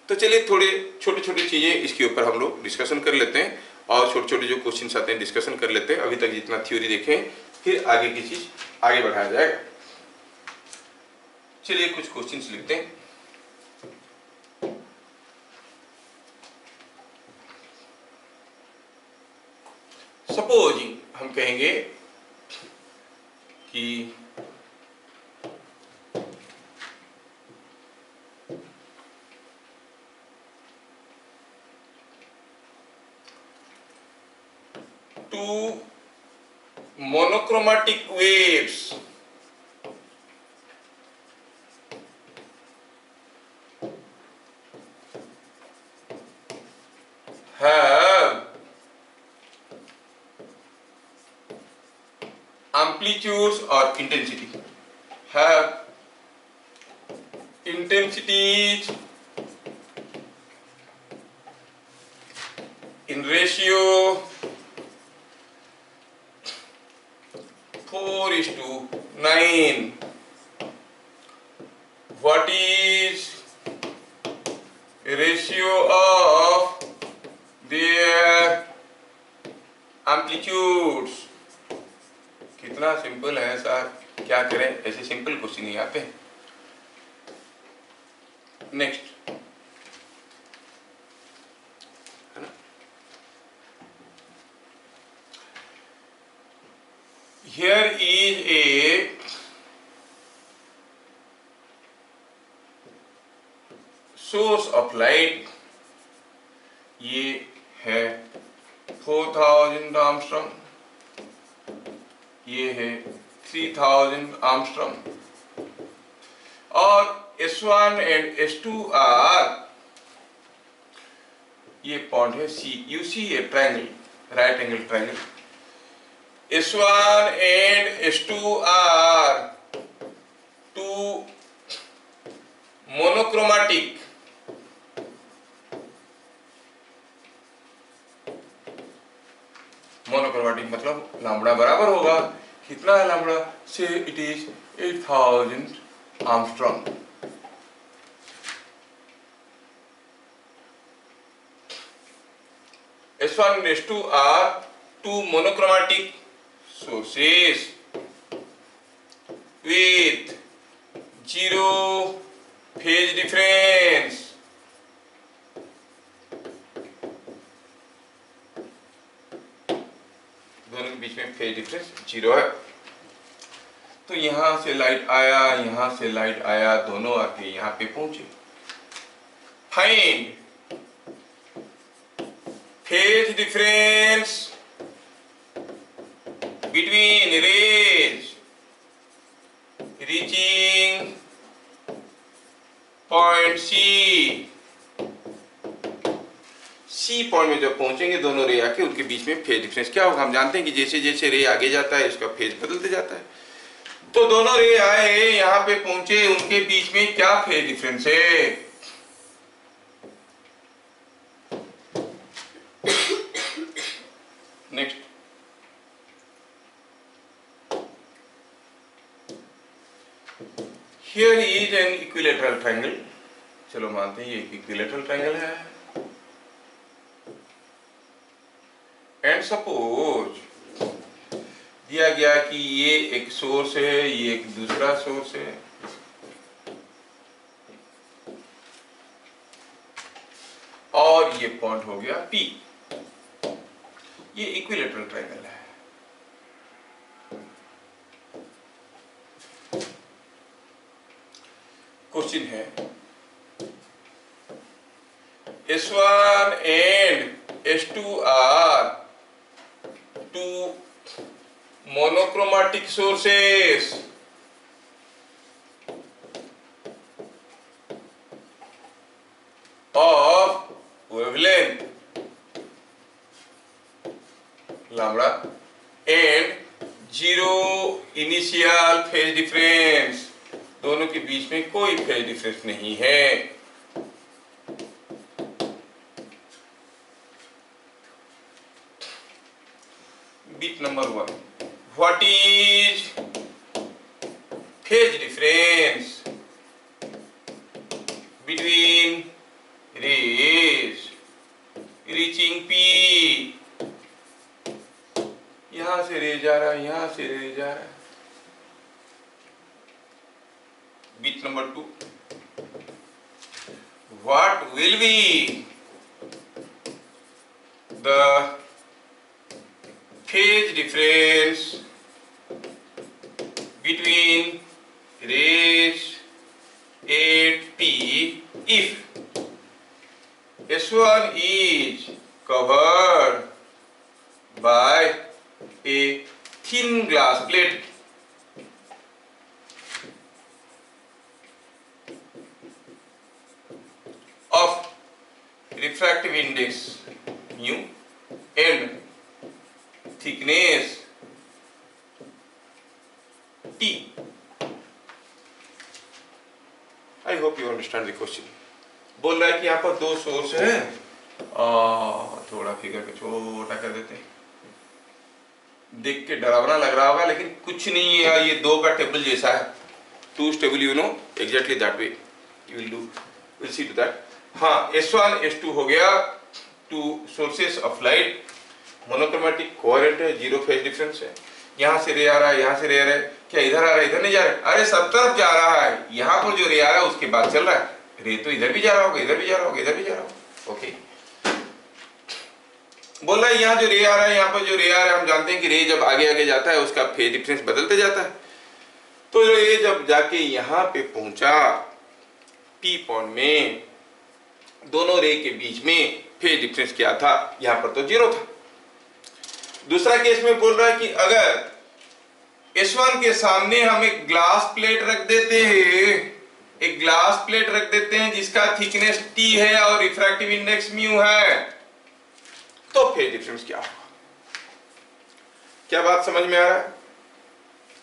Speaker 1: तो चलिए थोड़े छोटे छोटे चीजें इसके ऊपर हम लोग डिस्कशन कर लेते हैं, और छोटे छोटे जो क्वेश्चन आते हैं डिस्कशन कर लेते हैं. अभी तक जितना थ्योरी देखें, फिर आगे की चीज आगे बढ़ाया जाएगा. चलिए कुछ क्वेश्चंस लिखते हैं. सपोजिंग हम कहेंगे कि two monochromatic waves have amplitudes or intensity, have intensities in ratio 4:9. What is ratio of their amplitudes. कितना सिंपल है सर, क्या करें, ऐसे सिंपल क्वेश्चन नहीं आते। नेक्स्ट है ना, here is a source of light, ये है 4000 आर्मस्ट्रॉन्ग, ये है 3000 आर्मस्ट्रॉन्ग, और S1 एंड S2 आर, ये पॉइंट है C। You see a triangle, right angle triangle, S1 and S2 are two monochromatic monochromatic मतलब लैम्बडा बराबर होगा, कितना है lambda, say it is 8000 armstrong. S1 and S2 are two monochromatic sources with zero phase difference. दोनों के बीच में फेज डिफरेंस 0 है। तो यहां से लाइट आया, यहां से लाइट आया, दोनों आके यहां पे पहुंचे। Find phase difference between rays reaching point C point में जब पहुंचेंगे दोनों रे आके, उनके बीच में फेज डिफरेंस क्या होगा। हम जानते हैं कि जैसे जैसे रे आगे जाता है उसका फेज बदलते जाता है। तो दोनों रे आए, यहाँ पे पहुंचे, उनके बीच में क्या फेज डिफरेंस है। Next, here is an equilateral triangle. चलो मानते हैं ये इक्विलेटरल ट्रायंगल है। एंड सपोज दिया गया कि ये एक सोर्स है, ये एक दूसरा सोर्स है, और ये पॉइंट हो गया P। ये इक्विलेटरल ट्रायंगल है। क्वेश्चन है S1 and S2 are two monochromatic sources of wavelength lambda and zero initial phase difference, दोनों के बीच में कोई फेज डिफरेंस नहीं है। Bit number 1, what is phase difference between rays reaching P। यहां से रे जा रहा है, यहां से रे जा रहा है। Bit number 2, what will be the phase difference between rays at P if S1 is covered by a thin glass plate of refractive index mu and thickness T। I hope you understand the question। बोल रहा है कि यहाँ पर दो सोर्स है, थोड़ा फिगर को छोटा कर देते हैं। देख के डरावना लग रहा होगा, लेकिन कुछ नहीं है, ये दो का टेबल जैसा है। To table, you know exactly that way you will do, will see to that. हाँ, S1 S2 हो गया two sources of light, monochromatic coherent है, जीरो फेज डिफरेंस है। यहाँ से रे आ रहा है, यहाँ से रे आ रहा है, क्या इधर आ रहा है, इधर नहीं जा रहा है? अरे सब तरफ जा रहा है। यहाँ पर जो रे आ रहा है उसके बाद चल रहा है। रे तो इधर भी जा रहा होगा, इधर भी जा रहा होगा, इधर भी जा रहा होगा। ओके, बोल रहा है यहाँ जो रे आ रहा है, यहाँ पर जो रे आ रहा है, हम जानते हैं कि रे जब आगे आगे जाता है उसका फेज डिफरेंस बदलते जाता है। तो रे जब जाके यहाँ पे पहुंचा पी पॉइंट में, दोनों रे के बीच में फेज डिफरेंस क्या था? यहाँ पर तो जीरो था। दूसरा केस में बोल रहा है कि अगर S1 के सामने हम एक ग्लास प्लेट रख देते हैं, एक ग्लास प्लेट रख देते हैं जिसका थिकनेस T है और रिफ्रैक्टिव इंडेक्स म्यू है, तो फेज डिफरेंस क्या होगा? क्या बात समझ में आ रहा है?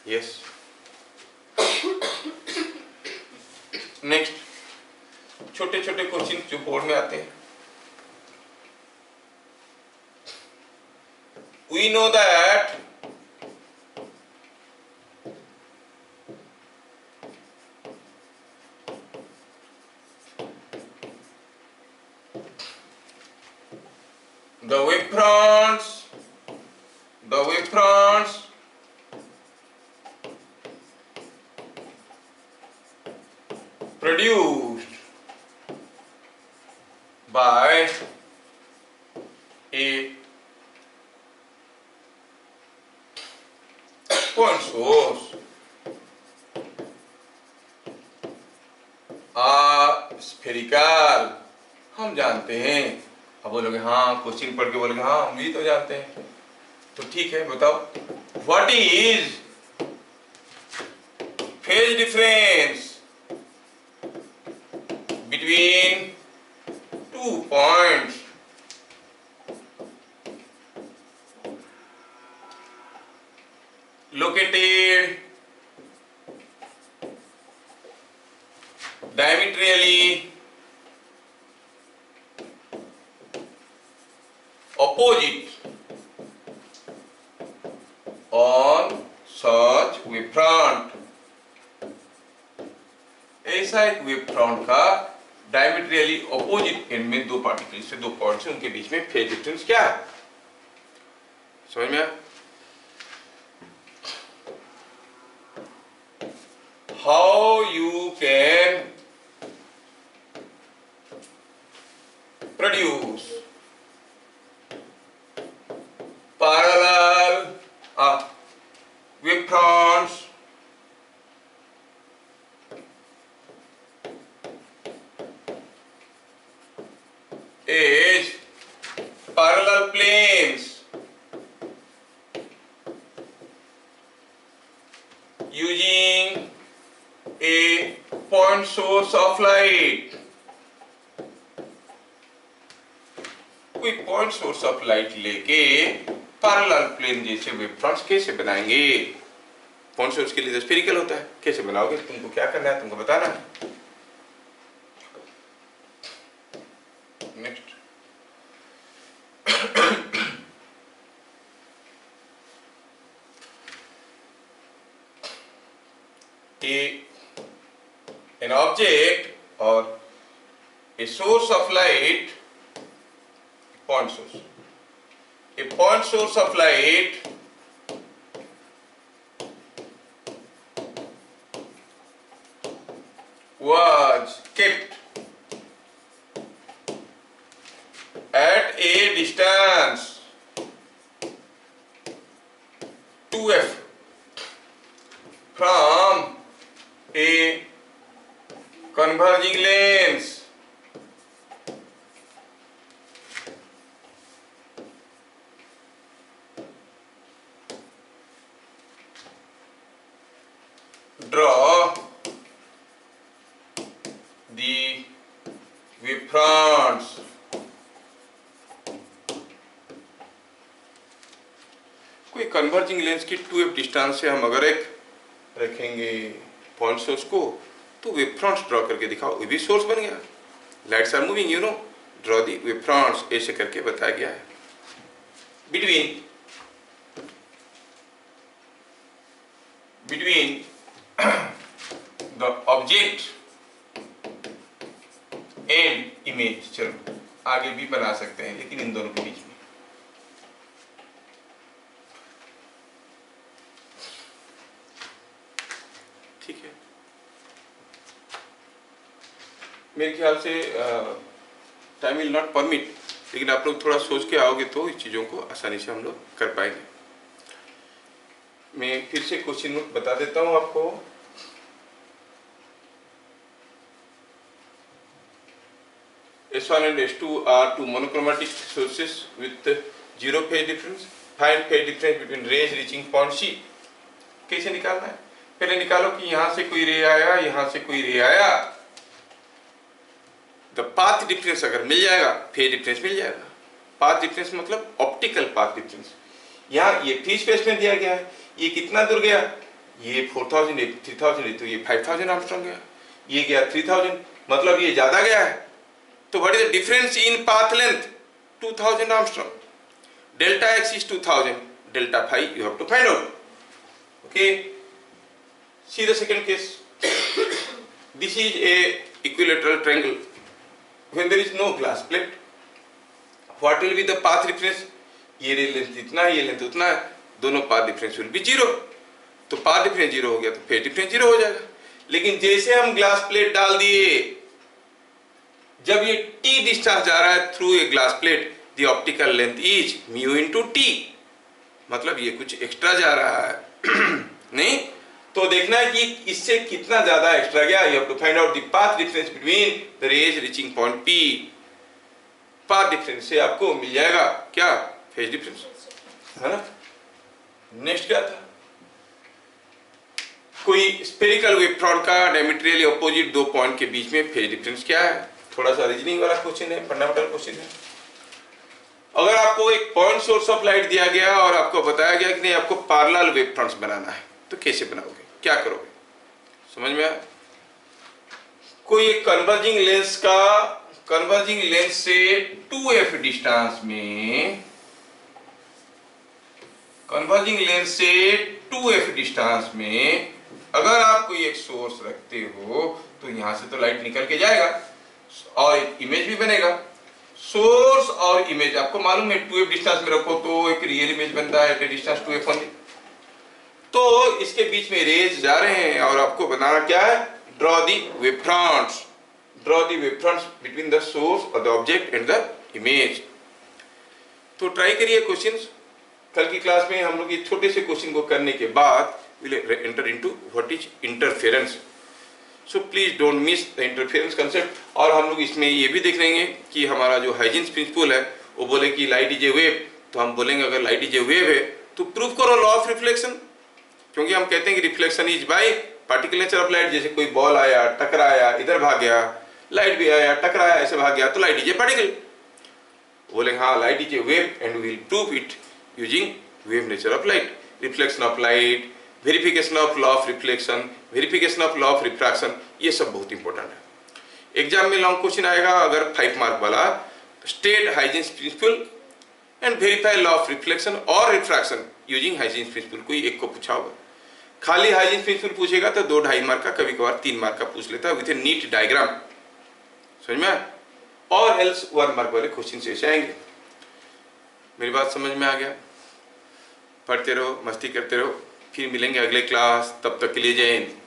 Speaker 1: यस। नेक्स्ट, छोटे छोटे क्वेश्चन जो बोर्ड में आते हैं। We know that the wavefronts produced by a point source are spherical। हम जानते हैं। अब बोलोगे हाँ, क्वेश्चन पढ़ के बोलोगे हाँ हम भी तो जानते हैं। तो ठीक है, बताओ what is phase difference between two points located diametrically opposite on such wavefront। ऐसा एक वेवफ्रंट का डायमीट्रियली ऑपोजिट एंड में दो पार्टिकल से, दो पॉइंट से, उनके बीच में फेज डिफरेंस क्या है? समझ में आया? How you can produce parallel wavefronts is parallel planes using a point source of light। कोई पॉइंट सोर्स ऑफ लाइट लेके पैरेलल प्लेन जैसे वेवफ्रंट्स कैसे बनाएंगे? पॉइंट सोर्स के लिए स्फेरिकल होता है, कैसे बनाओगे? तुमको क्या करना है, तुमको बताना है। Next, an object or a source of light, point source, a point source of light was kept at a distance 2f from a converging lens draw the wavefronts कोई कन्वर्जिंग लेंस की 2f डिस्टेंस से हम अगर एक रखेंगे पॉइंट सोर्स को, तो वेवफ्रंट्स ड्रॉ करके दिखाओ, ये भी सोर्स बन गया। Lights are moving, you know, draw the wavefronts, ऐसे करके बताया गया है। between the object and image। चलो आगे भी बना सकते हैं, लेकिन इन दोनों के बीच में मेरे ख्याल से टाइम विल नॉट परमिट, लेकिन आप लोग थोड़ा सोच के आओगे तो इस चीज़ों को आसानी से हम लोग कर पाएंगे। मैं फिर से क्वेश्चन बता देता हूँ आपको। S1 and S2 are two monochromatic sources with zero phase difference. Find phase difference between rays reaching point C. कैसे निकालना है? पहले निकालो कि यहाँ से कोई रे आया, यहाँ से कोई रे आया, द पाथ डिफरेंस अगर मिल जाएगा, फेज डिफरेंस मिल जाएगा। पाथ डिफरेंस मतलब ऑप्टिकल पाथ डिफरेंस। यहाँ ये फ्री स्पेस में दिया गया है, ये कितना दूर गया, ये 4000 3000, तो ये 5000 एंगस्ट्रॉम गया, ये गया 3000, मतलब ये ज्यादा गया है। तो what is the difference in path length? 2000 angstrom. Delta x is 2000, delta phi you have to find out. Okay, see the second case. This is a equilateral triangle when there is no glass plate. What will be the path difference? ये लेंथ इतना है, ये लेंथ उतना है, दोनों path difference will be zero. तो पाथ डिफरेंस जीरो हो गया तो फेज डिफरेंस जीरो हो जाएगा। लेकिन जैसे हम ग्लास प्लेट डाल दिए, जब ये t डिस्टेंस जा रहा है through a glass plate, the optical length is mu into t, मतलब ये कुछ एक्स्ट्रा जा रहा है नहीं? तो देखना है कि इससे कितना ज्यादा एक्स्ट्रा गया। You have to find out the path difference between the rays reaching point P। Path difference से आपको मिल जाएगा क्या? फेज डिफरेंस, है ना? नेक्स्ट क्या था? कोई स्फेरिकल वेवफ्रंट का डायमीट्रियली अपोजिट दो पॉइंट के बीच में फेज डिफरेंस क्या है? थोड़ा सा रीजनिंग वाला क्वेश्चन है, फंडामेंटल क्वेश्चन है। अगर आपको एक पॉइंट सोर्स ऑफ लाइट दिया गया और आपको बताया गया कि नहीं आपको पैरेलल वेवफ्रंट्स बनाना है, तो कैसे बनाओगे, क्या करोगे? समझ में आया? कोई एक कन्वर्जिंग लेंस से 2f डिस्टेंस में, कन्वर्जिंग लेंस से 2f डिस्टेंस में अगर आप कोई एक सोर्स रखते हो तो यहां से तो लाइट निकल के जाएगा और एक इमेज भी बनेगा। सोर्स और इमेज आपको मालूम है, 2f डिस्टेंस में रखो तो एक रियल इमेज बनता है, डिस्टेंस 2f ओनली। तो इसके बीच में रेज जा रहे हैं और आपको बनाना क्या है? Draw the wavefronts, draw the wavefronts between the source और the object and the image. तो ट्राई करिए क्वेश्चंस। कल की क्लास में हम लोग ये छोटे से क्वेश्चन को करने के बाद will enter into what is interference. So please don't miss the interference concept. और हम लोग इसमें ये भी देख लेंगे कि हमारा जो हाइजीन्स प्रिंसिपल है वो बोले कि लाइट इज ए वेव, तो हम बोलेंगे अगर लाइट इज ए वेव है तो प्रूव करो लॉ ऑफ रिफ्लेक्शन, क्योंकि हम कहते हैं कि reflection is by particle nature of light. जैसे कोई बॉल आया, टकराया, इधर भाग गया, लाइट भी आया, टकराया, ऐसे भाग गया, तो लाइट इज ए पार्टिकल। बोलेंगे हाँ light is a wave and we will prove it using wave nature of light, reflection of light, verification of law of reflection, verification of law of refraction, ये सब बहुत इंपॉर्टेंट है। एग्जाम में लॉन्ग क्वेश्चन आएगा अगर 5 मार्क वाला, state Huygens principle and verify law of reflection और रिफ्रैक्शन यूजिंग हाइजीन्स प्रिंसिपल, कोई एक को पूछा होगा। खाली हाइजीन्स प्रिंसिपल पूछेगा तो 2-2.5 मार्क का, कभी कभार 3 मार्क का पूछ लेता है विथ ए नीट डायग्राम, समझ में? और एल्स 1 मार्क वाले क्वेश्चन से आएंगे। मेरी बात समझ में आ गया? पढ़ते रहो, मस्ती करते रहो, फिर मिलेंगे अगले क्लास। तब तक के लिए जय हिंद।